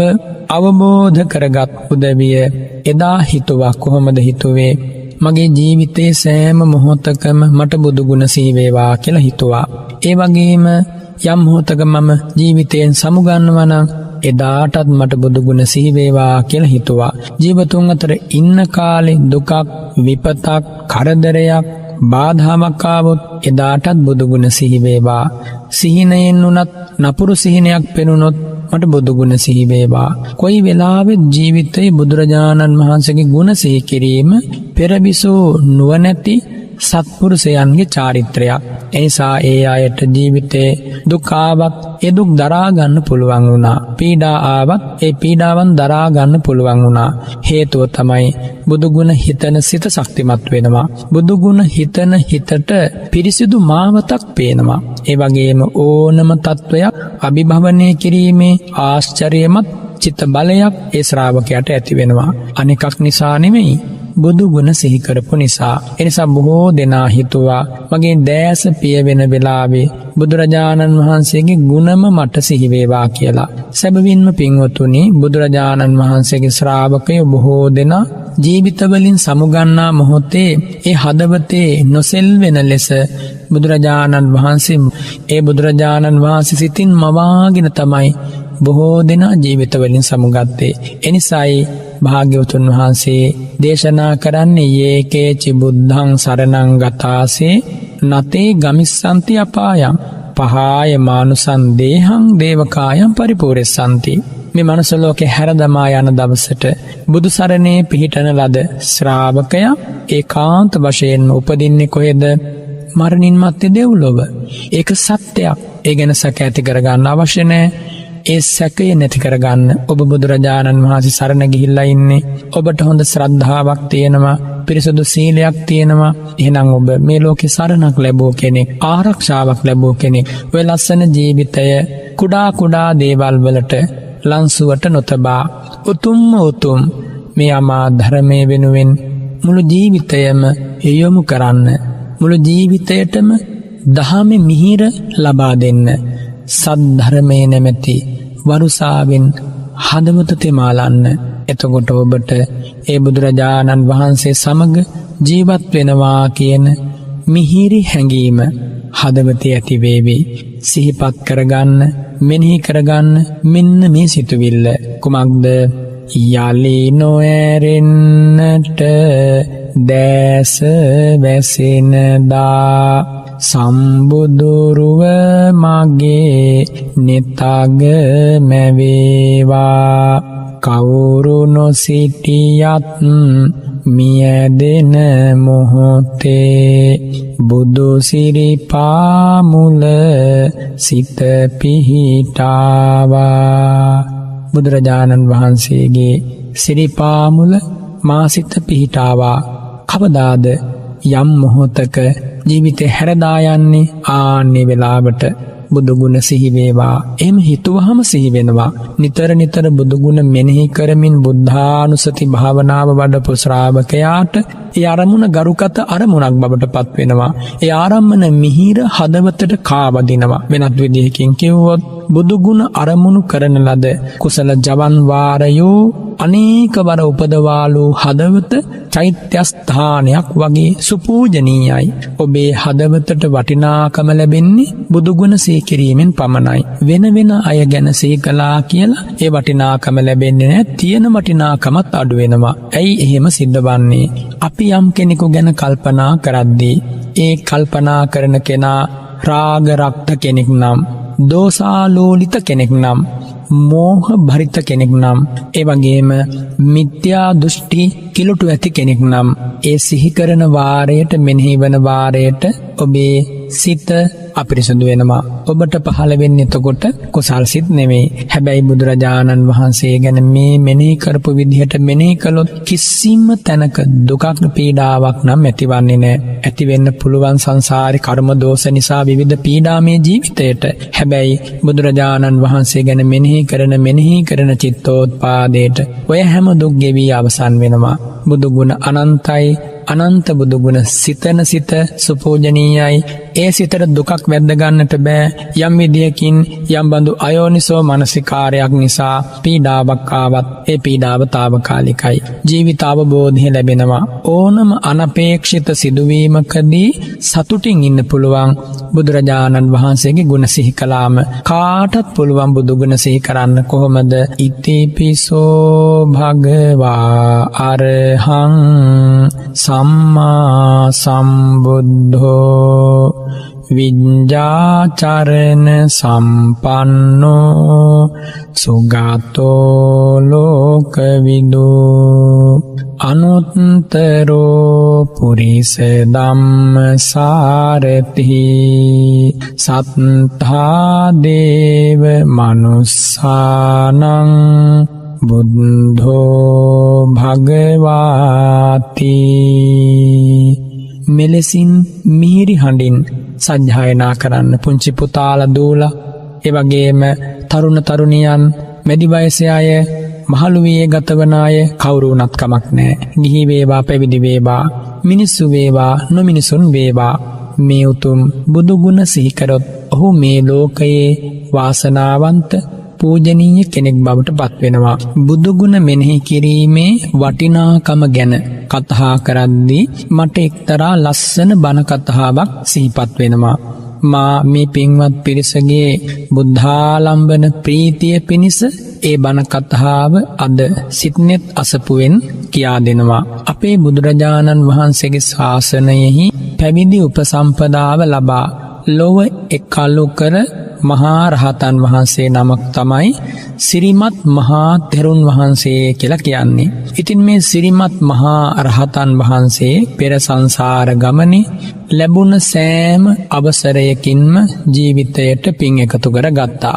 අවබෝධ කරගත් උදවිය එදා හිතුවා. කොහොමද හිතුවේ? මගේ ජීවිතයේ සෑම මොහොතකම මට බුදු ගුණ සීවේවා කියලා හිතුවා. ඒ වගේම යම් මොහොතක මම ජීවිතයෙන් සමුගන්නවා නම් එදාටත් මට බුදු ගුණ සීවේවා කියලා හිතුවා. ජීවතුන් අතර ඉන්න කාලේ දුකක්, විපතක්, කරදරයක්, බාධාවක් ආවොත් එදාටත් බුදු ගුණ සීවේවා. සිහිනයෙන් උනත් නපුරු සිහිනයක් පෙනුනොත් මට බුදු ගුණ සිහිවේවා. කොයි වෙලාවෙත් ජීවිතයේ බුදුරජාණන් වහන්සේගේ ගුණ සිහි කිරීම පෙරවිසූ නුවණැති සත්පුරුෂයන්ගේ චාරිත්‍රයක්. එනිසා ඒ අයට ජීවිතේ දුක් ආවත් ඒ දුක් දරා ගන්න පුළුවන් වුණා. පීඩා ආවත් ඒ පීඩාවන් දරා ගන්න පුළුවන් වුණා. හේතුව තමයි බුදු ගුණ හිතන සිත ශක්තිමත් වෙනවා. බුදු ගුණ හිතන හිතට පිරිසිදු මාවතක් පේනවා. ඒ වගේම ඕනම තත්වයක් අභිභවනය කිරීමේ ආශ්චර්යමත් චිත්ත බලයක් ඒ ශ්‍රාවකයාට ඇති වෙනවා. අනිකක් නිසා නෙමෙයි, බුදු ගුණ සිහි කරපු නිසා. එනිසා බොහෝ දෙනා හිතුවා මගේ දැස පිය වෙන වෙලාවේ බුදුරජාණන් වහන්සේගේ ගුණම මට සිහි වේවා කියලා. සැබවින්ම පින්වතුනි, බුදුරජාණන් වහන්සේගේ ශ්‍රාවකයෝ බොහෝ දෙනා ජීවිතවලින් සමුගන්නා මොහොතේ ඒ හදවතේ නොසෙල්වෙන ලෙස බුදුරජාණන් වහන්සේ සිතින් මවාගෙන තමයි බොහෝ දෙනා ජීවිතවලින් සමුගත්තේ. එනිසායි භාග්‍යවතුන් වහන්සේ දේශනා කරන්නේ යේකේචි බුද්ධං සරණං ගතාසේ නතේ ගමිස්සන්ති අපායං පහාය මානුසං දේහං දේවකායං පරිපූර්ණසන්ති. මේ මනුස්ස ලෝකේ හැරදමා යන දවසට බුදු සරණේ පිහිටන ලද ශ්‍රාවකයා ඒකාන්ත වශයෙන් උපදින්නේ කොහෙද? මරණින් මත්තේ දෙව්ලොව. ඒක සත්‍යයක්. ඒ ගැන සැක ඇති කරගන්න අවශ්‍ය නැහැ. ඒ සැකය නැති කරගන්න ඔබ බුදුරජාණන් වහන්සේ සරණ ගිහිල්ලා ඉන්නේ. ඔබට හොඳ ශ්‍රද්ධාවක් තියෙනවා, පිරිසුදු සීලයක් තියෙනවා. එහෙනම් ඔබ මේ ලෝකේ සරණක් ලැබුව කෙනෙක්, ආරක්ෂාවක් ලැබුව කෙනෙක්. ඔය ලස්සන ජීවිතය කුඩා දේවල් වලට ලන්සුවට නොතබා උතුම් මේ අමා ධර්මයේ වෙනුවෙන් මුළු ජීවිතයම යොමු කරන්න. මුළු ජීවිතයටම දහමේ මිහිර ලබා දෙන්න. සද්ධර්මයේ නැමැති වරුසාවෙන් හදවත තෙමාලන්න. එතකොට ඔබට ඒ බුදුරජාණන් වහන්සේ සමග ජීවත් වෙනවා කියන මිහිරි හැඟීම හදවතේ ඇති වේවි. සිහිපත් කරගන්න, මෙනෙහි කරගන්න මෙන්න මේ සිතුවිල්ල. කුමක්ද? යලි නොඇරෙන්නට දැස වැසෙනදා සම්බුදුරුව මගේ නිතග මැවේවා. කවුරු නොසිටියත් මියදෙන මොහොතේ බුදු සිරිපා මුල සිත පිහිටාවා. බුදුරජාණන් වහන්සේගේ සිරිපා මුල මා සිත පිහිටාවා. කවදාද යම් මොහොතක ජීවිතේ හැරදා යන්නේ? ආන්නේ වෙලාවට බුදුගුණ සිහි වේවා. එහෙම හිතුවහම සිහි වෙනවා. නිතර නිතර බුදුගුණ මෙනෙහි කරමින් බුද්ධානුසති භාවනාව වඩපු ශ්‍රාවකයාට ඒ අරමුණ ගරුකත අරමුණක් බවට පත් වෙනවා. ඒ ආරම්මන මිහිර හදවතට කාවදිනවා. වෙනත් විදිහකින් කිව්වොත් බුදුගුණ අරමුණු කරන ලද කුසල ජවන් වාරයෝ අනේක වර උපදවාලු හදවත චෛත්‍යස්ථානයක් වගේ සුපූජනීයයි. ඔබේ හදවතට වටිනාකම ලැබෙන්නේ බුදුගුණ සිහිකිරීමෙන් පමණයි. වෙන වෙන අය ගැන සිහි කළා කියලා ඒ වටිනාකම ලැබෙන්නේ නැහැ. තියෙන වටිනාකමත් අඩු වෙනවා. ඇයි එහෙම සිද්ධ වන්නේ? අපි යම් කෙනෙකු ගැන කල්පනා කරද්දී ඒ කල්පනා කරන කෙනා රාග රක්ත කෙනෙක් නම්, දෝසාලෝලිත කෙනෙක් නම්, මෝහ භරිත කෙනෙක් නම්, ඒ වගේම මිත්‍යා දෘෂ්ටි කිලුටු ඇති කෙනෙක් නම්, ඒ සිහි කරන වාරයට, මෙනෙහි වන වාරයට ඔබේ සිත අපිරිසුදු වෙනවා. ඔබට පහළ වෙන්නේ එතකොට කුසල් සිත් නෙමෙයි. හැබැයි බුදුරජාණන් වහන්සේ ගැන මේ මෙනෙහි කරපු විදිහට මෙනෙහි කළොත් කිසිම තැනක දුකක් පීඩාවක් නම් ඇතිවන්නේ නැහැ. ඇති වෙන්න පුළුවන් සංසාරේ කර්ම දෝෂ නිසා විවිධ පීඩා මේ ජීවිතයට. හැබැයි බුදුරජාණන් වහන්සේ ගැන මෙනෙහි කරන චිත්තෝත්පාදයට ඔය හැම දුක් ගෙවි අවසන් වෙනවා. බුදුගුණ අනන්තයි. අනන්ත බුදුගුණ සිතන සිත සුපූජනීයයි. ඒ සිතට දුකක් වැද්ද ගන්නට බෑ. යම් විදියකින් යම් බඳු අයෝනිසෝ මනසිකාරයක් නිසා පීඩාවක් ආවත් ඒ පීඩාව తాවකාලිකයි. ජීවිත අවබෝධය ලැබෙනවා. ඕනම අනපේක්ෂිත සිදුවීමකදී සතුටින් ඉන්න පුළුවන් බුදුරජාණන් වහන්සේගේ ගුණ සිහි කළාම. කාටත් පුළුවන් බුදුගුණ සිහි කරන්න. කොහොමද? ඉතිපිසෝ භගවා අරහං සම්මා සම්බුද්ධෝ විඤ්ඤාචරණ සම්පන්නෝ සුගතෝ ලෝකවිදු අනුත්තරෝ පුරිස ධම්මසාරති සත්තා දේව මනුස්සානං බුද්ධෝ භගවාති. මෙලෙසින් මිහිරි හඬින් සජ්ජායනා කරන්න පුංචි පුතාලා දූලා, එවැගේම තරුණ තරුණියන්, මැදි වයසේ අය, මහලු වියේ ගතවන අය කවුරු වුණත් කමක් නැහැ. ගිහි වේවා, පැවිදි වේවා, මිනිස්සු වේවා, නොමිනිසුන් වේවා, මේ උතුම් බුදු ගුණ සිහි කරොත් ඔහු මේ ලෝකයේ වාසනාවන්ත පූජනීය කෙනෙක් බවට පත් වෙනවා. බුදුගුණ මෙනෙහි කිරීමේ වටිනාකම ගැන කතා කරද්දී මට එක්තරා ලස්සන බණ කතාවක් සිහිපත් වෙනවා. මා මේ පින්වත් පිරිසගේ බුද්ධාලම්බන ප්‍රීතිය පිණිස ඒ බණ කතාව අද සිට්නෙත් අසපුවෙන් කියා දෙනවා. අපේ බුදුරජාණන් වහන්සේගේ ශාසනයෙහි පැවිදි උපසම්පදාව ලබා ලොව එකලු කර මහා රහතන් වහන්සේ නමක් තමයි සිරිමත් මහා තෙරුන් වහන්සේ කියලා කියන්නේ. ඉතින් මේ සිරිමත් මහා රහතන් වහන්සේ පෙර සංසාර ගමනේ ලැබුණ සෑම අවසරයකින්ම ජීවිතයට පින් එකතු කර ගත්තා.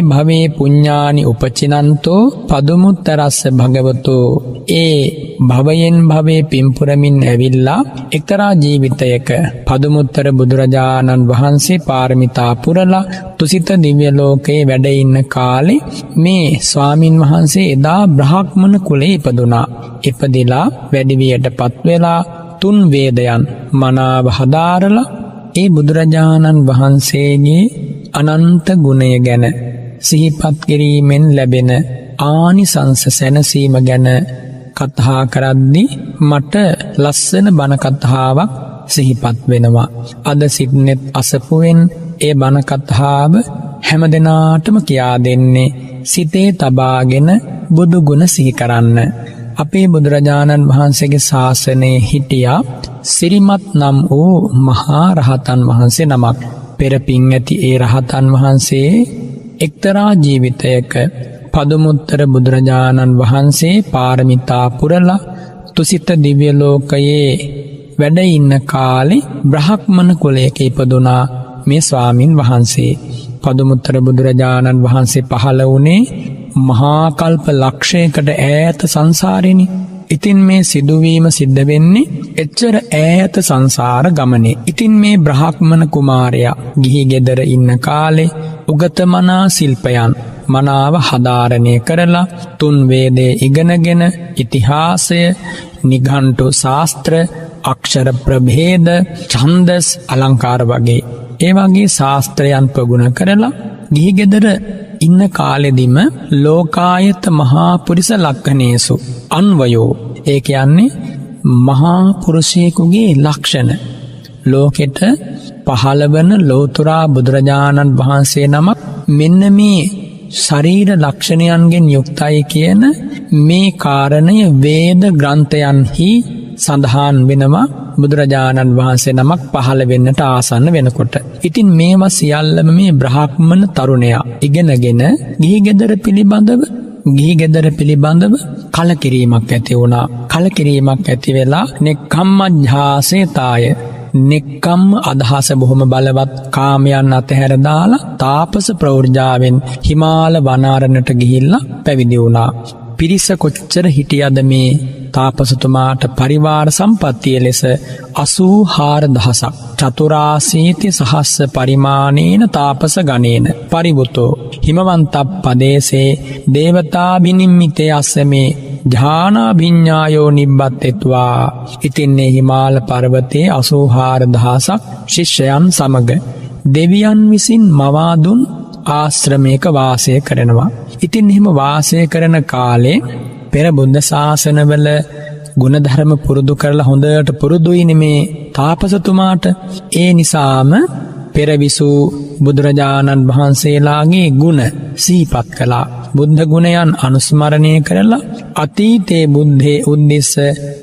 භවේ පුඤ්ඤානි උපචිනන්තෝ පදුමුත්තරස්ස භගවතෝ. ඒ භවයෙන් භවේ පින්පුරමින් ඇවිල්ලා එක්තරා ජීවිතයක පදුමුත්තර බුදුරජාණන් වහන්සේ පාරමිතා පුරලා තුසිත දිව්‍ය ලෝකයේ වැඩ ඉන්න කාලේ මේ ස්වාමින් වහන්සේ එදා බ්‍රාහ්මණ කුලේ ඉපදුනා. ඉපදිලා වැඩිවියටපත් වෙලා 3 වේදයන් මනාව හදාරලා ඒ බුදුරජාණන් වහන්සේගේ අනන්ත ගුණය ගැන සිහිපත් කිරීමෙන් ලැබෙන ආනිසංස සැනසීම ගැන කතා කරද්දී මට ලස්සන බණ කතාවක් සිහිපත් වෙනවා. අද සිට්නෙත් අසපුවෙන් ඒ බණ කතාව හැමදෙනාටම කියා දෙන්නේ සිතේ තබාගෙන බුදු ගුණ සිහි කරන්න. අපේ බුදුරජාණන් වහන්සේගේ ශාසනයේ හිටියා සිරිමත් නම් වූ මහා රහතන් වහන්සේ නමක්. පෙර පින් ඇති ඒ රහතන් වහන්සේ එක්තරා ජීවිතයක පදුමුත්තර බුදුරජාණන් වහන්සේ පාරමිතා පුරලා තුසිත දිව්‍ය ලෝකයේ වැඩ ඉන්න කාලේ බ්‍රාහ්මණ කුලයක ඉපදුනා මේ ස්වාමින් වහන්සේ. පදුමුත්තර බුදුරජාණන් වහන්සේ පහළ වුණේ මහා කල්ප ලක්ෂයකට ඈත සංසාරෙනි. ඉතින් මේ සිදුවීම සිද්ධ වෙන්නේ එච්චර ඈත සංසාර ගමනේ. ඉතින් මේ බ්‍රහ්මණ කුමාරයා ගිහි ගෙදර ඉන්න කාලේ උගතමනා ශිල්පයන් මනාව හදාරණය කරලා තුන් වේදේ ඉගෙනගෙන ඉතිහාසය, නිඝණ්ඨු ශාස්ත්‍ර, අක්ෂර ප්‍රභේද, ඡන්දස්, අලංකාර වගේ ඒ වගේ ශාස්ත්‍රයන් ප්‍රගුණ කරලා ගිහි ගෙදර ඉන්න කාලෙදිම ලෝකායත මහා පුරිස ලක්ඛණේසු අන්වයෝ, ඒ කියන්නේ මහා පුරුෂයෙකුගේ ලක්ෂණ ලෝකෙට පහළවන ලෝතුරා බුදුරජාණන් වහන්සේ නමක් මෙන්න මේ ශරීර ලක්ෂණයන්ගෙන් යුක්තයි කියන මේ කාරණය වේද ග්‍රන්ථයන්හි සඳහන් වෙනවා බුදුරජාණන් වහන්සේ නමක් පහළ වෙන්නට ආසන්න වෙනකොට. ඉතින් මේවා සියල්ලම මේ බ්‍රාහ්මණ තරුණයා ඉගෙනගෙන ගිහි ගෙදර පිළිබඳව කලකිරීමක් ඇති වුණා. කලකිරීමක් ඇති වෙලා නෙක්ඛම්මජ්ජාසේතාය, නෙක්ඛම්ම අදහස බොහොම බලවත් කාමයන් අතහැර දාලා තාපස ප්‍රවෘජාවෙන් හිමාල වනාරණට ගිහිල්ලා පැවිදි වුණා. පිරිස කොච්චර හිටියද මේ තාපසතුමාට පරිවාර සම්පත්තිය ලෙස 84000ක් චතුරාසීති සහස්ස පරිමාණේන තාපස ගණේන පරිවුතෝ හිමවන්තප්පදේසේ දේවතාබිනිම්මිතේ අස්සමේ ඥානාභිඤ්ඤායෝ නිබ්බත්තෙත්වා. ඉතින් මේ හිමාල පර්වතයේ 84000ක් ශිෂ්‍යයන් සමග දෙවියන් විසින් මවා දුන් ආශ්‍රමයක වාසය කරනවා. ඉතින් එහෙම වාසය කරන කාලේ පෙර බුද්ධ ශාසනවල ගුණධර්ම පුරුදු කරලා හොඳට පුරුදුයිනේ මේ තාපසතුමාට. ඒ නිසාම පෙරවිසූ බුදුරජාණන් වහන්සේලාගේ ගුණ සිහිපත් කළා. බුද්ධ ගුණයන් අනුස්මරණය කරලා අතීතේ බුද්ධේ උද්දිස්ස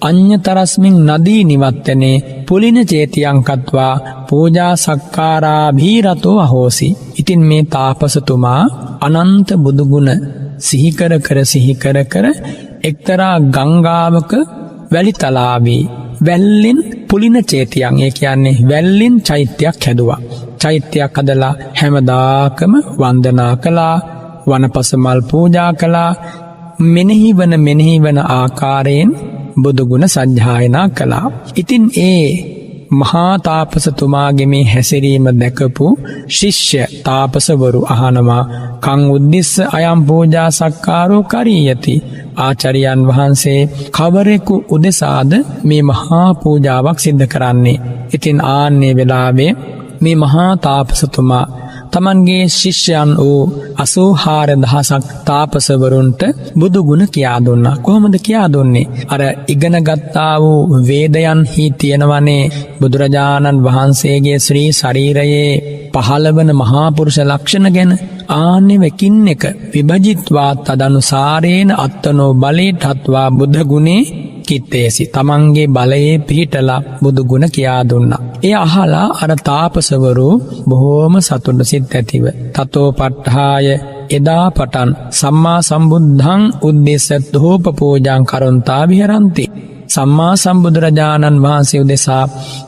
අඤ්ඤතරස්මින් නදී නිවත්තනේ පුලින චේතියං කତ୍වා පූජා සක්කාරා භීරතෝ අහෝසි. ඉතින් මේ තාපසතුමා අනන්ත බුදු ගුණ සිහි කර කර එක්තරා ගංගාවක වැලිතලාවේ වැල්ලෙන් පුලින චේතියන්, ඒ කියන්නේ වැල්ලෙන් චෛත්‍යයක් හැදුවා. චෛත්‍යයක් හදලා හැමදාකම වන්දනා කළා, වනපස මල් පූජා කළා, මෙනෙහි වන ආකාරයෙන් බුදු ගුණ සජ්ජායනා කළා. ඉතින් ඒ මහා තාපසතුමාගේ මේ හැසිරීම දැකපු ශිෂ්‍ය තාපසවරු අහනවා, කං උද්දිස්ස අයම් පූජා සක්කාරෝ කරියති. ආචාර්යයන් වහන්සේ කවරෙකු උදෙසාද මේ මහා පූජාවක් සිද්ධ කරන්නේ? ඉතින් ආන්නේ වෙලාවේ මේ මහා තාපසතුමා තමන්ගේ ශිෂ්‍යයන් වූ 84000ක් තාපසවරුන්ට බුදු ගුණ කියා දුන්නා. කොහොමද කියා දුන්නේ? අර ඉගෙන ගත්තා වූ වේදයන්හි තියෙනවනේ බුදුරජාණන් වහන්සේගේ ශ්‍රී ශරීරයේ පහළවන මහා පුරුෂ ලක්ෂණ ගැන. ආනෙවකින් එක විභජිත්වා තදනුසාරේන අත්තනෝ බලේ ඨත්වා බුද්ධ ගුණේ කිත්තේසි. තමන්ගේ බලයේ පිහිටලා බුදු ගුණ කියා දුන්නා. ඒ අහලා අර තාපසවරු බොහෝම සතුටු සිත් ඇතිව තතෝ පට්ඨාය එදා පටන් සම්මා සම්බුද්ධං උද්දේශ ධූප පූජාං කරොන්තා විහරಂತಿ. සම්මා සම්බුදුරජාණන් වහන්සේ උදෙසා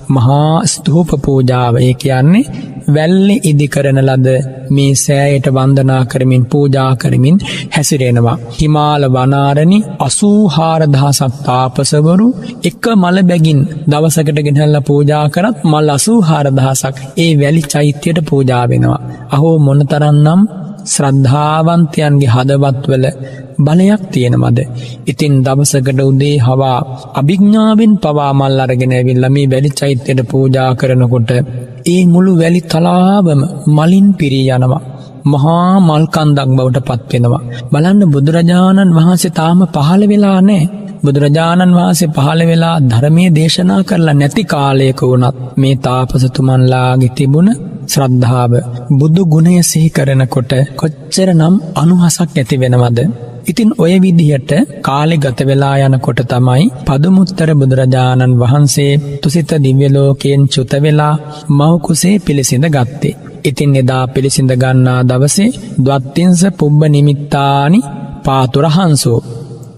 මහා ස්තූප පූජාව, ඒ කියන්නේ වැල්ලේ ඉදි කරන ලද මේ සෑයට වන්දනා කරමින් පූජා කරමින් හැසිරෙනවා. හිමාල වනාරණි 84000ක් තාපසවරු එක මල බැගින් දවසකට ගෙනල්ලා පූජා කරත් මල් 84000ක් ඒ වැලි චෛත්‍යයට පූජා වෙනවා. අහෝ මොනතරම්නම් ශ්‍රද්ධාවන්තයන්ගේ හදවත්වල බලයක් තියෙනවද? ඉතින් දවසකට උදේ හවා අභිඥාවෙන් පවා මල් අරගෙන ඇවිල්ලා මේ වැලි චෛත්‍යයට පූජා කරනකොට ඒ මුළු වැලි තලාවම මලින් පිරී යනවා. මහා මල් කන්දක් බවට පත් වෙනවා. බලන්න, බුදුරජාණන් වහන්සේ තාම පහළ වෙලා නැහැ. බුදුරජාණන් වහන්සේ පහළ වෙලා ධර්මයේ දේශනා කරලා නැති කාලයක වුණත් මේ තාපසතුමන්ලාගේ තිබුණ ශ්‍රද්ධාව, බුදු ගුණය සිහි කරනකොට කොච්චරනම් අනුහසක් ඇති වෙනවද? ඉතින් ඔය විදිහට කාලෙ ගත වෙලා යනකොට තමයි පදුමුත්තර බුදුරජාණන් වහන්සේ තුසිත දිව්‍ය ලෝකයෙන් චුත වෙලා මව් කුසේ පිළිසිඳ ගත්තේ. ඉතින් එදා පිළිසිඳ ගන්නා දවසේ ද්වත්තිංස පුබ්බ නිමිත්තානි පාතුරහංසෝ,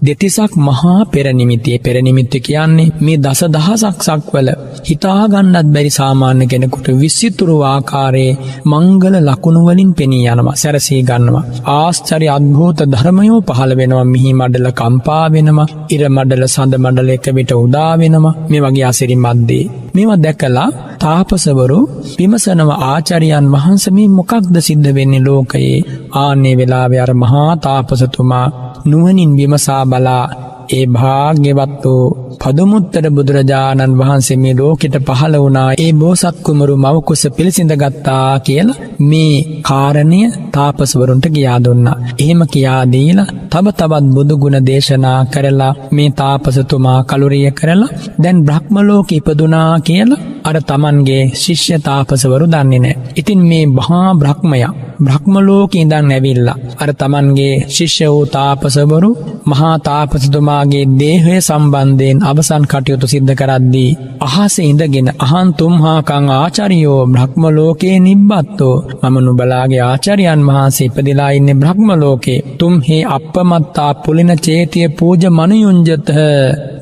දෙතිසක් මහා පෙරනිමිතිය. පෙරනිමිත්ත කියන්නේ මේ දස දහසක් සක්වල හිතාගන්නත් බැරි සාමාන්‍ය කෙනෙකුට විසිතුරු ආකාරයේ මංගල ලකුණු වලින් පෙනී යනවා, සැරසී ගන්නවා. ආශ්චර්ය අද්භූත ධර්මයෝ පහළ වෙනවා. මිහි මඩල කම්පා වෙනවා, ඉර මඩල සඳ මඩල එක විට උදා වෙනවා. මේ වගේ අසිරිමත් දේ. මේවා දැකලා තාපසවරු විමසනවා ආචාර්යයන් වහන්සේ මේ මොකක්ද සිද්ධ වෙන්නේ ලෝකයේ? ආන්නේ වෙලාවේ අර මහා තාපසතුමා නුවණින් විමසා බලා ඒ භාග්‍යවත් වූ පදුමුත්තර බුදුරජාණන් වහන්සේ මේ ලෝකෙට පහළ වුණා, ඒ බෝසත් කුමරු මව කුස පිළිසිඳ ගත්තා කියලා මේ කාරණය තාපසවරුන්ට කියා දුන්නා. එහෙම කියා දීලා තව තවත් බුදු ගුණ දේශනා කරලා මේ තාපසතුමා කලුරිය කරලා දැන් බ්‍රහ්ම ලෝකෙ ඉපදුනා කියලා අර තමන්ගේ ශිෂ්‍ය තාපසවරු දන්නේ නැහැ. ඉතින් මේ මහා බ්‍රහ්මයා බ්‍රහ්ම ලෝකේ ඉඳන් ඇවිල්ලා අර තමන්ගේ ශිෂ්‍ය වූ තාපසවරු මහා තාපසතුමාගේ දේහය සම්බන්ධයෙන් අවසන් කටයුතු සිද්ධ කරද්දී අහසේ ඉඳගෙන අහන් තුම්හාකං ආචාර්යෝ බ්‍රහ්ම ලෝකේ නිබ්බත්තෝ, මම නුඹලාගේ ආචාර්යයන් වහන්සේ ඉපදිලා ඉන්නේ බ්‍රහ්ම ලෝකේ. තුම්හි අප්පමත්තා පුලින චේතිය පූජ මනුයුංජත,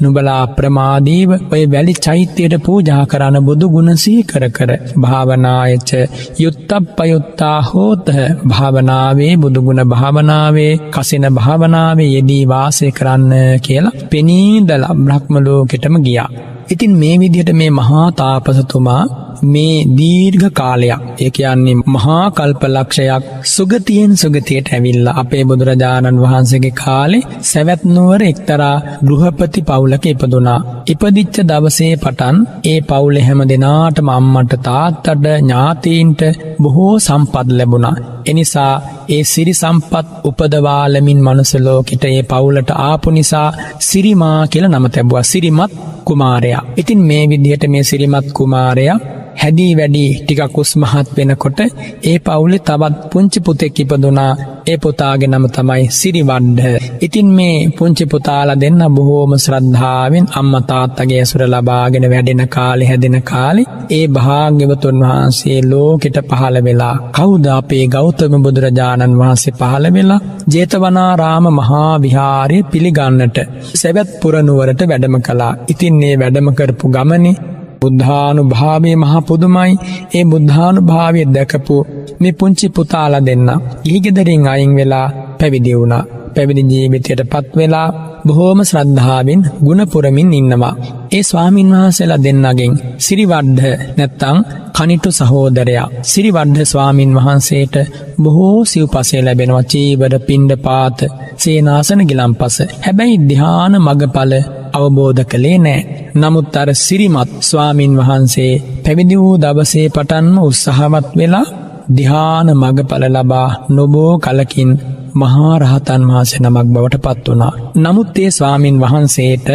නුඹලා අප්‍රමාදීව ඔය වැලි චෛත්‍යයට පූජා කරන බුදු ගුණ සිහි කර කර භාවනායච යුත්තප්පයුත්තා හෝත, භාවනාවේ බුදුගුණ භාවනාවේ කසින භාවනාවේ යෙදී වාසය කරන්න කියලා පෙනීදලා බ්‍රහ්ම ලෝකෙටම ගියා. ඉතින් මේ විදිහට මේ මහා තාපසතුමා මේ දීර්ඝ කාලයක්, ඒ කියන්නේ මහා කල්පලක්ෂයක් සුගතියෙන් සුගතියට ඇවිල්ලා අපේ බුදුරජාණන් වහන්සේගේ කාලේ සවැත් නුවර එක්තරා ගෘහපති පවුලක ඉපදුනා. ඉපදිච්ච දවසේ පටන් ඒ පවුලේ හැම දෙනාටම අම්මට තාත්තට ඥාතීන්ට බොහෝ සම්පත් ලැබුණා. එනිසා ඒ සිරි සම්පත් උපදවාලමින් මනුස්ස ලෝකෙට ඒ පවුලට ආපු නිසා සිරිමා කියලා නම තැබුවා, සිරිමත් කුමාරයා. ඉතින් මේ විදිහට මේ සිරිමත් කුමාරයා හැදී වැඩි ටිකක් උස්මහත් වෙනකොට ඒ පවුලේ තවත් පුංචි පුතෙක් ඉපදුනා. ඒ පුතාගේ නම තමයි සිරිවඩ්ඩ. ඉතින් මේ පුංචි පුතාලා දෙන්න බොහෝම ශ්‍රද්ධාවෙන් අම්මා තාත්තගේ ඇසුර ලබාගෙන වැඩෙන කාලේ හැදෙන කාලේ ඒ භාග්‍යවතුන් වහන්සේ ලෝකෙට පහළ වෙලා, කවුද අපේ ගෞතම බුදුරජාණන් වහන්සේ පහළ වෙලා ජේතවනාරාම මහා විහාරය පිළිගන්නට සවැත් පුර නුවරට වැඩම කළා. ඉතින් මේ වැඩම කරපු ගමනේ බුද්ධානුභාවයේ මහා පුදුමයි. ඒ බුද්ධානුභාවය දැකපු මේ පුංචි පුතාලා දෙන්න ගිහිගෙදරින් අයින් වෙලා පැවිදි වුණා. පැවිදි ජීවිතයට පත් වෙලා බොහෝම ශ්‍රද්ධාවෙන් ගුණ පුරමින් ඉන්නවා. ඒ ස්වාමින් වහන්සේලා දෙන්නගෙන් සිරිවඩ්ඩ නැත්තම් කනිටු සහෝදරයා සිරිවඩ්ඩ ස්වාමින් වහන්සේට බොහෝ සිව්පසේ ලැබෙනවා. චීවර, පිණ්ඩපාත, සේනාසන, ගිලන්පස. හැබැයි ධ්‍යාන මගඵල අවබෝධ කළේ නෑ. නමුත් අර සිරිමත් ස්වාමින් වහන්සේ පැවිදි වූ දවසේ පටන්ම උත්සාහවත් වෙලා ධ්‍යාන මගඵල ලබා නොබෝ කලකින් මහා රහතන් වහන්සේ නමක් බවට පත් වුණා. නමුත් ඒ ස්වාමින් වහන්සේට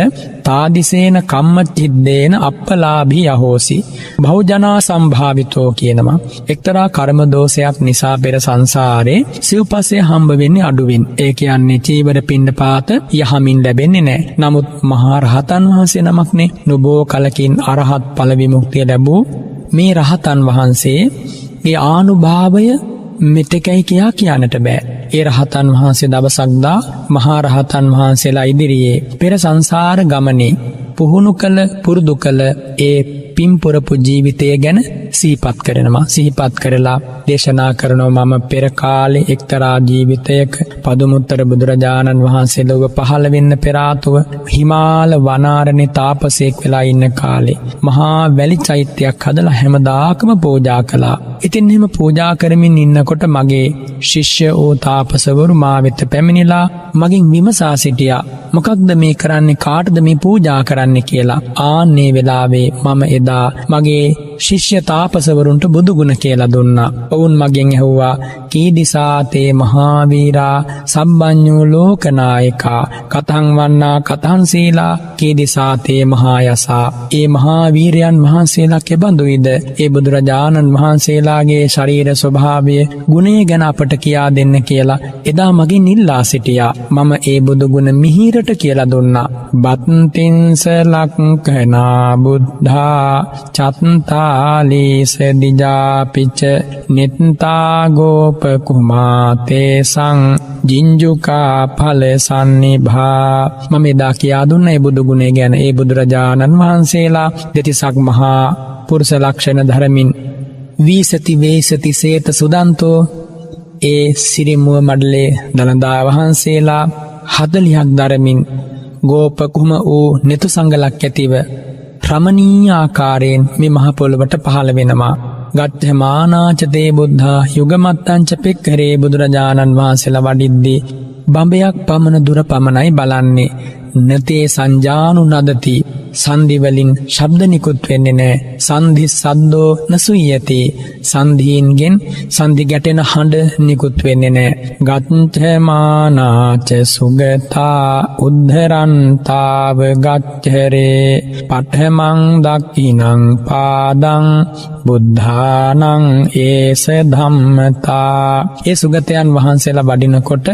තාදිසේන කම්මචිද්දේන අප්පලාභී අහෝසි බහුජනා සම්භාවිතෝ කියනවා. එක්තරා කර්ම දෝෂයක් නිසා පෙර සංසාරේ සිව්පස්සේ හම්බ වෙන්නේ අඩුවෙන්. ඒ කියන්නේ චීවර, පිණ්ඩපාත යහමින් ලැබෙන්නේ නැහැ. නමුත් මහා රහතන් වහන්සේ නමක්නේ නොබෝ කලකින් අරහත් ඵල විමුක්තිය ලැබූ මේ රහතන් වහන්සේ ඒ ආනුභාවය මෙතෙකයි කියා කියන්නට බෑ. ඒ රහතන් වහන්සේ දවසක්දා මහා රහතන් වහන්සේලා ඉදිරියේ පෙර සංසාර ගමනේ පුහුණු කළ පුරුදු කළ ඒ පින්පුරපු ජීවිතය ගැන සිහිපත් කරනවා. සිහිපත් කරලා දේශනා කරනවා, මම පෙර කාලේ එක්තරා ජීවිතයක පදුමුත්තර බුදුරජාණන් වහන්සේ ලොව පහළ වෙන්න පෙර ආතුව හිමාල වනාරණේ තාපසයෙක් වෙලා ඉන්න කාලේ මහා වැලි චෛත්‍යයක් හදලා හැමදාකම පූජා කළා. ඉතින් එහෙම පූජා කරමින් ඉන්නකොට මගේ ශිෂ්‍ය වූ තාපසවරු මා වෙත පැමිණිලා මගෙන් විමසා සිටියා, මොකක්ද මේ කරන්නේ, කාටද මේ පූජා කරන්නේ කියලා. ආන්නේ වෙලාවේ මම එදා මගේ ශිෂ්‍ය තාපසවරුන්ට බුදුගුණ කියලා දුන්නා. ඔවුන් මගෙන් ඇහුවා, කීදිසාතේ මහාවීරා සම්බඤ්ඤෝ ලෝකනායකා කතං වන්නා කතං සීලා කීදිසාතේ මහායසා. ඒ මහාවීරයන් වහන්සේලා කෙබඳුයිද? ඒ බුදුරජාණන් වහන්සේලාගේ ශරීර ස්වභාවය, ගුණය ගැන අපට කියා දෙන්න කියලා එදා මගෙන් ඉල්ලා සිටියා. මම ඒ බුදුගුණ මිහිරට කියලා දුන්නා. බත්තින්ස ලක්ඛනා බුද්ධා චත්තා පාලීස දිජාපිච නිත්තා ගෝප කුමාතේ සං ජිංජුකා ඵල සන්නිභා. මම එදා කියා දුන්න ඒ බුදු ගුණය ගැන. ඒ බුදුරජාණන් වහන්සේලා දෙතිසක් මහා පුරුෂ ලක්ෂණ ධරමින් වීසති වේසති සේත සුදන්තෝ, ඒ සිරිමුව මඩලේ දළදා වහන්සේලා 40ක් ධරමින් ගෝප කුම වූ නෙතු සංගලක් ඇතිව රමණීය ආකාරයෙන් මේ මහ පොළොවට පහළ වෙනවා. ගච්ඡමානාච තේ බුද්ධා යුගමත්තංච පෙක්ඛරේ. බුදුරජාණන් වහන්සේලා වඩිද්දී බඹයක් පමණ දුර පමණයි බලන්නේ. නතේ සංජානු නදති, සන්ධි වලින් ශබ්ද නිකුත් වෙන්නේ නැහැ. සන්ධි සද්දෝ නසුයති, සන්ධීන්ගෙන් සන්ධි ගැටෙන හඬ නිකුත් වෙන්නේ නැහැ. ගච්ඡමානාච සුගතා උද්ධරන්තාව ගච්ඡරේ පඨමං දක්ඛිනං පාදං බුද්ධානං ඒස ධම්මතා. ඒ සුගතයන් වහන්සේලා වඩිනකොට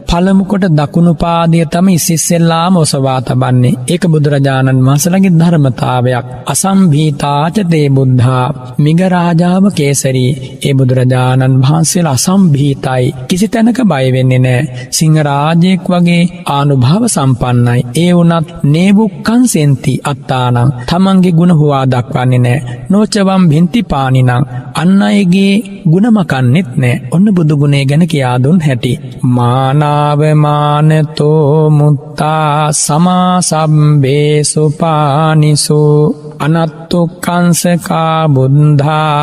පළමු කොට දකුණු පාදය තම ඉස්සෙල්ලාම ඔසවා තබන්නේ. ඒක බුදුරජාණන් වහන්සේලාගේ ධර්මතාවයක්. අසම්භීතාච තේ බුද්ධා මිග රාජාව කේසරී. ඒ බුදුරජාණන් වහන්සේලා අසම්භීතයි, කිසි තැනක බය වෙන්නේ නැහැ. සිංහ රාජයෙක් වගේ ආනුභාව සම්පන්නයි. ඒ වුණත් නේබුක්කං සෙන්ති අත්තානං, තමන්ගේ ගුණ හොවා දක්වන්නේ නැහැ. නොචවම් භින්ති පානිනං, අන් අයගේ ගුණ මකන්නෙත් නැහැ. ඔන්න බුදු ගුණය ගැන කියා දුන් හැටි. මානතෝ මුත්තා සමාසබ්බේසු පානිසු අනත්තුක්ඛංසකා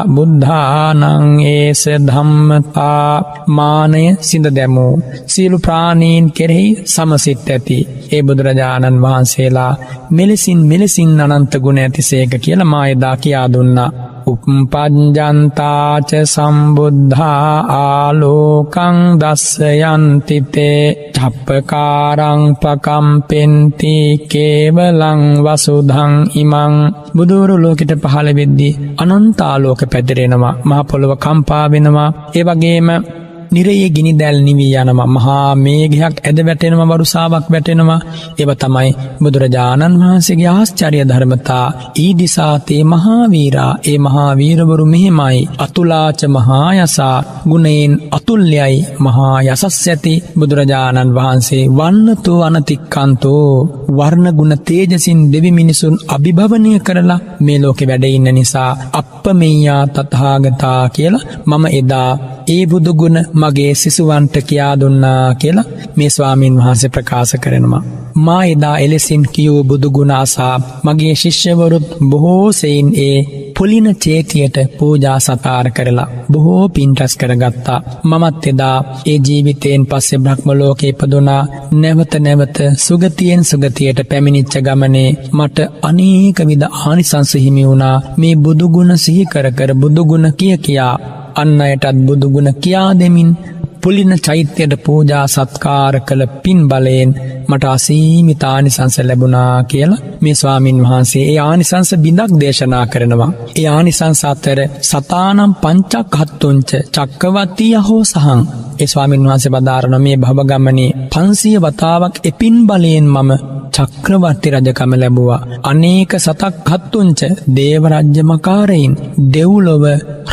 බුද්ධානං ඒස ධම්මතා. මානය සිඳ දැමූ සියලු ප්‍රාණීන් කෙරෙහි සමසිත ඇති ඒ බුදුරජාණන් වහන්සේලා මෙලෙසින් අනන්ත ගුණ ඇතිසේක කියලා මා එදා කියා දුන්නා. උප්පජ්ජන්තාච සම්බුද්ධා ආලෝකං දස්සයන්ති තේ චප්පකාරං පකම්පෙන්ති කේවලං වසුධං ඉමං. බුදුවරු ලෝකෙට පහළ වෙද්දී අනන්ත ආලෝක පැතිරෙනවා, මහ පොළොව කම්පා වෙනවා. ඒ වගේම නිරයේ ගිනි දැල් නිවි යනවා, මහා මේඝයක් ඇද වැටෙනවා, වරුසාවක් වැටෙනවා. ඒව තමයි බුදුරජාණන් වහන්සේගේ ආශ්චර්ය ධර්මතා. ඊදිසා තේ මහා වීරා, ඒ මහා වීරවරු මෙහිමයි. අතුලාච මහා යසා, ගුණයෙන් අතුල්‍යයි, මහා යසස් ඇති බුදුරජාණන් වහන්සේ. වන්නතෝ අනතික්කන්තෝ, වර්ණ ගුණ තේජසින් දෙවි මිනිසුන් අභිභවනය කරලා මේ ලෝකෙ වැඩ ඉන්න නිසා අප්පමෙය්‍යා තථාගතා කියලා මම එදා ඒ බුදු ගුණ මගේ සිසුවන්ට කියා දුන්නා කියලා මේ ස්වාමීන් වහන්සේ ප්‍රකාශ කරනවා. මා එදා එලෙසින් කියූ බුදු ගුණ අසා මගේ ශිෂ්‍යවරුත් බොහෝ සෙයින් ඒ පුලින චේතියට පූජා සතාර කරලා බොහෝ පින් රැස් කරගත්තා. මමත් එදා ඒ ජීවිතයෙන් පස්සේ බ්‍රහ්ම ලෝකේ ඉපදුනා. නැවත සුගතියෙන් සුගතියට පැමිණිච්ච ගමනේ මට අනේක විද ආනිසංස හිමි වුණා. මේ බුදු ගුණ සිහි කර බුදු ගුණ කියා අන් අයටත් බුදු ගුණ කියා දෙමින් පුලින චෛත්‍යයට පූජා සත්කාර කළ පින් බලයෙන් මට අසීමිත ආනිසංස ලැබුණා කියලා මේ ස්වාමින් වහන්සේ ඒ ආනිසංස බිඳක් දේශනා කරනවා. ඒ ආනිසංස අතර සතානම් පංචක්ඛත්තුංච චක්කවර්තී යහෝ සහං. ඒ ස්වාමින් වහන්සේ බදාරන මේ භව ගමනේ 500 වතාවක් එපින් බලයෙන් මම චක්‍රවර්ති රජකම ලැබුවා. අනේක සතක්ඛත්තුංච දේව රාජ්‍ය මකාරයින්, දෙව්ලොව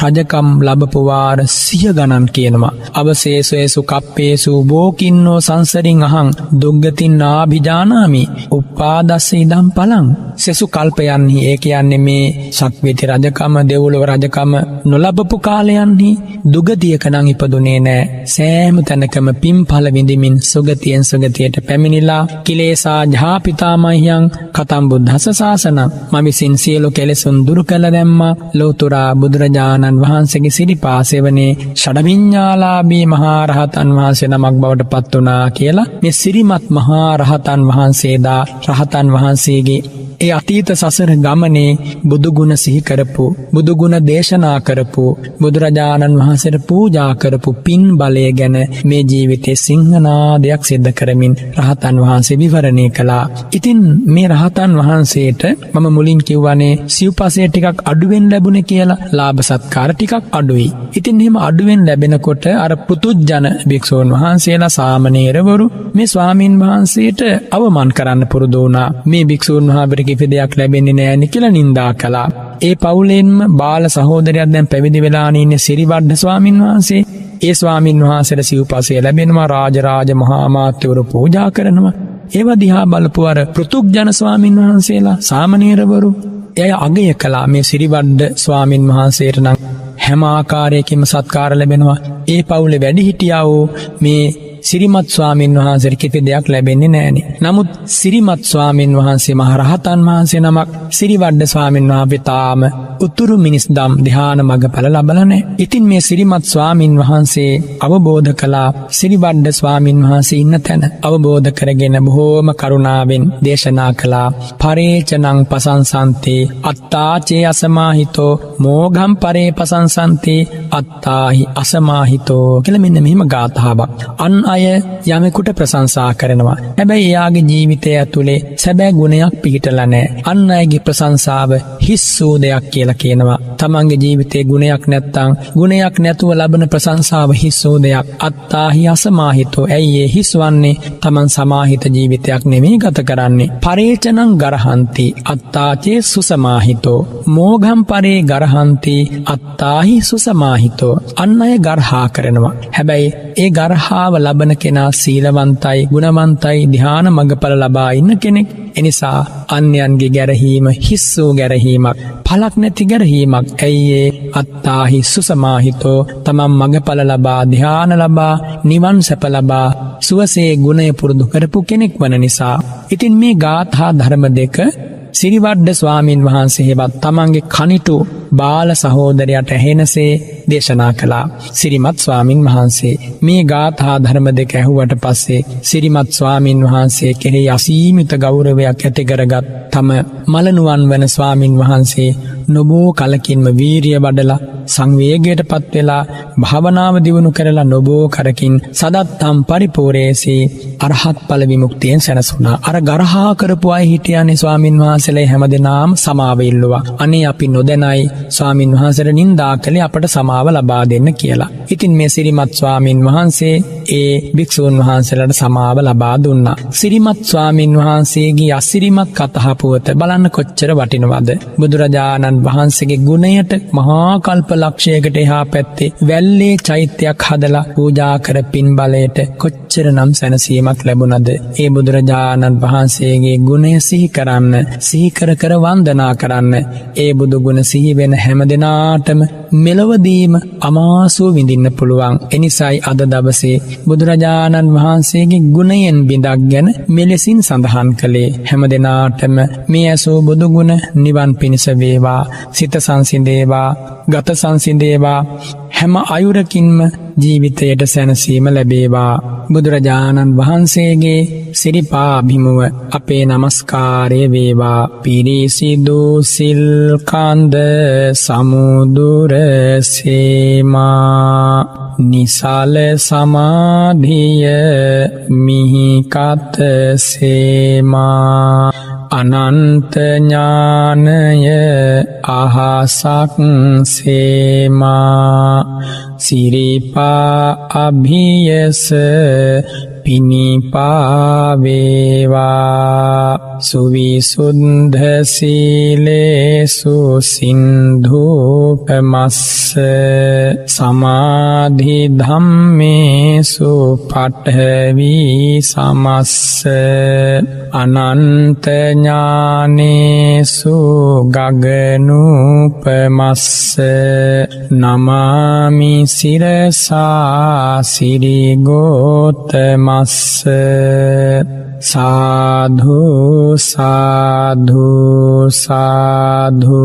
රජකම් ලැබපු වාර 100 ගණන් කියනවා. අවශේෂේසු කප්පේසු බෝකින්නෝ සංසරින් අහං දුග්ගතින් නාභිජානාමි උපාදස්ස ඉදම් පලං. සෙසු කල්පයන්හි, ඒ කියන්නේ මේ ශක්විති රජකම දෙව්ලොව රජකම නොලබපු කාලයන්හි දුගතියක නම් ඉපදුනේ නෑ. සෑම තැනකම පින්ඵල විඳිමින් සුගතියෙන් සුගතියට පැමිණිලා කිලේසා ජාපිතාමහ්‍යං කතම් බුද්ධස්ස ශාසනං. මම විසින් සියලු කෙලෙසුන් දුරු කළ දැම්මා. ලෝතුරා බුදුරජාණන් වහන්සේගේ සිරිපාසෙවනේ ෂඩවිඤ්ඤාලාභී මහා රහතන් වහන්සේ නමක් බවට පත් වුණා කියලා මේ සිරිමත් මහා රහතන් වහන්සේදා රහතන් වහන්සේගේ ඒ අතීත සසර ගමනේ බුදුගුණ සිහි කරපු, බුදුගුණ දේශනා කරපු, බුදුරජාණන් වහන්සේට පූජා කරපු පින් බලය ගැන මේ ජීවිතේ සිංහනාදයක් සිද්ධ කරමින් රහතන් වහන්සේ විවරණය කළා. ඉතින් මේ රහතන් වහන්සේට මම මුලින් කිව්වනේ සිව්පසය ටිකක් අඩුවෙන් ලැබුණේ කියලා. ලාභ සත්කාර ටිකක් අඩුයි. ඉතින් එහෙම අඩුවෙන් ලැබෙනකොට අර පුතුජන භික්ෂූන් වහන්සේලා සාමණේරවරු මේ ස්වාමින් වහන්සේට අවමන් කරන්න පුරුදු වුණා. මේ භික්ෂූන් වහන්සේට කිසි දෙයක් ලැබෙන්නේ නැහැ නේ කියලා නිඳා කළා. ඒ පවුලෙන්ම බාල සහෝදරයක් දැන් පැවිදි වෙලා ඉන්නේ සිරිවඩ්ඩ ස්වාමින් වහන්සේ. ඒ ස්වාමින් වහන්සේට සිව්පසය ලැබෙනවා, රාජරාජ මහා මාත්‍යවරු පූජා කරනවා. ඒවා දිහා බලපු අර පෘතුග්ජන ස්වාමින් වහන්සේලා, සාමණේරවරු එය අගය කළා. මේ සිරිවඩ්ඩ ස්වාමින් වහන්සේට නම් හැම ආකාරයකින්ම සත්කාර ලැබෙනවා. ඒ පවුලේ වැඩි හිටියා වූ මේ සිරිමත් ස්වාමින් වහන්සේට කිසි දෙයක් ලැබෙන්නේ නැහනේ. නමුත් සිරිමත් ස්වාමින් වහන්සේ මහ රහතන් වහන්සේ නමක්, සිරිවඩ්ඩ ස්වාමින් වහන්සේ තාම උතුරු මිනිස් දම් ධ්‍යාන මඟඵල ලබලා නැහැ. ඉතින් මේ සිරිමත් ස්වාමින් වහන්සේ අවබෝධ කළා සිරිවඩ්ඩ ස්වාමින් වහන්සේ ඉන්න තැන. අවබෝධ කරගෙන බොහෝම කරුණාවෙන් දේශනා කළා. පරේචනං පසංසන්තේ අත්තාචේ අසමාහිතෝ මෝඝම් පරේ පසංසන්තේ අත්තාහි අසමාහිතෝ කියලා මෙන්න මෙහිම ගාථාවක්. අන් අය යමෙකුට ප්‍රශංසා කරනවා. හැබැයි එයාගේ ජීවිතය ඇතුලේ සැබෑ ගුණයක් පිහිටලා නැහැ. අන් අයගේ ප්‍රශංසාව හිස් වූ දෙයක් කියලා කියනවා. තමන්ගේ ජීවිතේ ගුණයක් නැත්තම්, ගුණයක් නැතුව ලබන ප්‍රශංසාව හිස් වූ දෙයක්. අත්තාහි අසමාහිතෝ. ඇයි ඒ හිස් වන්නේ? තමන් සමාහිත ජීවිතයක් නෙමෙයි ගත කරන්නේ. පරේචනං ගරහන්ති අත්තාචේ සුසමාහිතෝ මෝඝම් පරේ ගරහන්ති අත්තාහි සුසමාහිතෝ. අන් අය ගර්හා කරනවා. හැබැයි ඒ ගර්හාව ලබන කෙනා සීලවන්තයි, ගුණවන්තයි, ධ්‍යාන මඟඵල ලබා ඉන්න කෙනෙක්. එනිසා අන්‍යයන්ගේ ගැරහීම හිස් වූ ගැරහීමක්, පලක් නැති ගැරහීමක්. ඇයි ඒ? අත්තාහි සුසමාහිතෝ. තමන් මඟඵල ලබා, ධ්‍යාන ලබා, නිවන් සැප ලබා සුවසේ ගුණය පුරුදු කරපු කෙනෙක් වන නිසා. ඉතින් මේ ගාථා ධර්ම දෙක සිරිවඩ්ඩ ස්වාමින් වහන්සේ හෙවත් තමන්ගේ කනිටු බාල සහෝදරයට ඇහෙනසේ දේශනා කළා. සිරිමත් ස්වාමින් වහන්සේ මේ ගාථා ධර්ම දෙක ඇහුවට පස්සේ සිරිමත් ස්වාමින් වහන්සේ කෙරෙහි අසීමිත ගෞරවයක් ඇති කරගත් තම මලනුවන් වන ස්වාමින් වහන්සේ නොබෝ කලකින්ම වීරිය වඩලා සංවේගයට පත් වෙලා භාවනාව දියුණු කරලා නොබෝ කරකින් සදත්තම් පරිපූර්ණේසී අරහත් ඵල විමුක්තියෙන් සැනසුණා. අර ගරහා කරපු අය හිටියානේ ස්වාමින් වහන්සේලා හැමදෙනාම සමාව ඉල්ලුවා. අනේ අපි නොදැනයි ස්වාමින් වහන්සේට නින්දා කළේ, අපට සමාව ලබා දෙන්න කියලා. ඉතින් මේ සිරිමත් ස්වාමින් වහන්සේ ඒ භික්ෂූන් වහන්සේලාට සමාව ලබා දුන්නා. සිරිමත් ස්වාමින් වහන්සේගේ අසිරිමත් කතා පුවත බලන්න කොච්චර වටිනවද? බුදුරජාණන් වහන්සේගේ ගුණයට මහා කල්ප ලක්ෂයකට එහා පැත්තේ වැල්ලේ චෛත්‍යයක් හදලා පූජා කර පින් බලයට කොච්චරනම් සැනසීමක් ලැබුණද? ඒ බුදුරජාණන් වහන්සේගේ ගුණය සිහි කරන්න, සිහි කර කර වන්දනා කරන්න. ඒ බුදු ගුණ සිහි වෙන හැම දිනාටම මෙලොවදීම අමාසුව විඳින්න පුළුවන්. එනිසායි අද දවසේ බුදුරජාණන් වහන්සේගේ ගුණයෙන් බිඳක්ගෙන මෙලෙසින් සඳහන් කළේ. හැම දිනාටම මේ ඇසූ බුදු ගුණ නිවන් පිණිස වේවා, සිත සංසිඳේවා, ගත සංසිඳේවා, හැම අයුරකින්ම ජීවිතයට සැනසීම ලැබේවා. බුදුරජාණන් වහන්සේගේ සිරිපා අභිමුව අපේ නමස්කාරය වේවා. පිරිසිදු සිල් කන්ද සමුදුර සේමා නිසල සමාධිය මිහිකත සේමා අනන්ත ඥානය අහසක් සේමා සිරිපා අභියස පිනිපාවේවා සුවිසුද්ධ සීලේසු සින්ධූපමස්ස සමාධි ධම්මේසු පඨවි සමස්ස අනන්ත ඥානේසු ගගනූපමස්ස නමාමි සිරසා සිරිගෝතමස්ස සාධු සාධු සාධු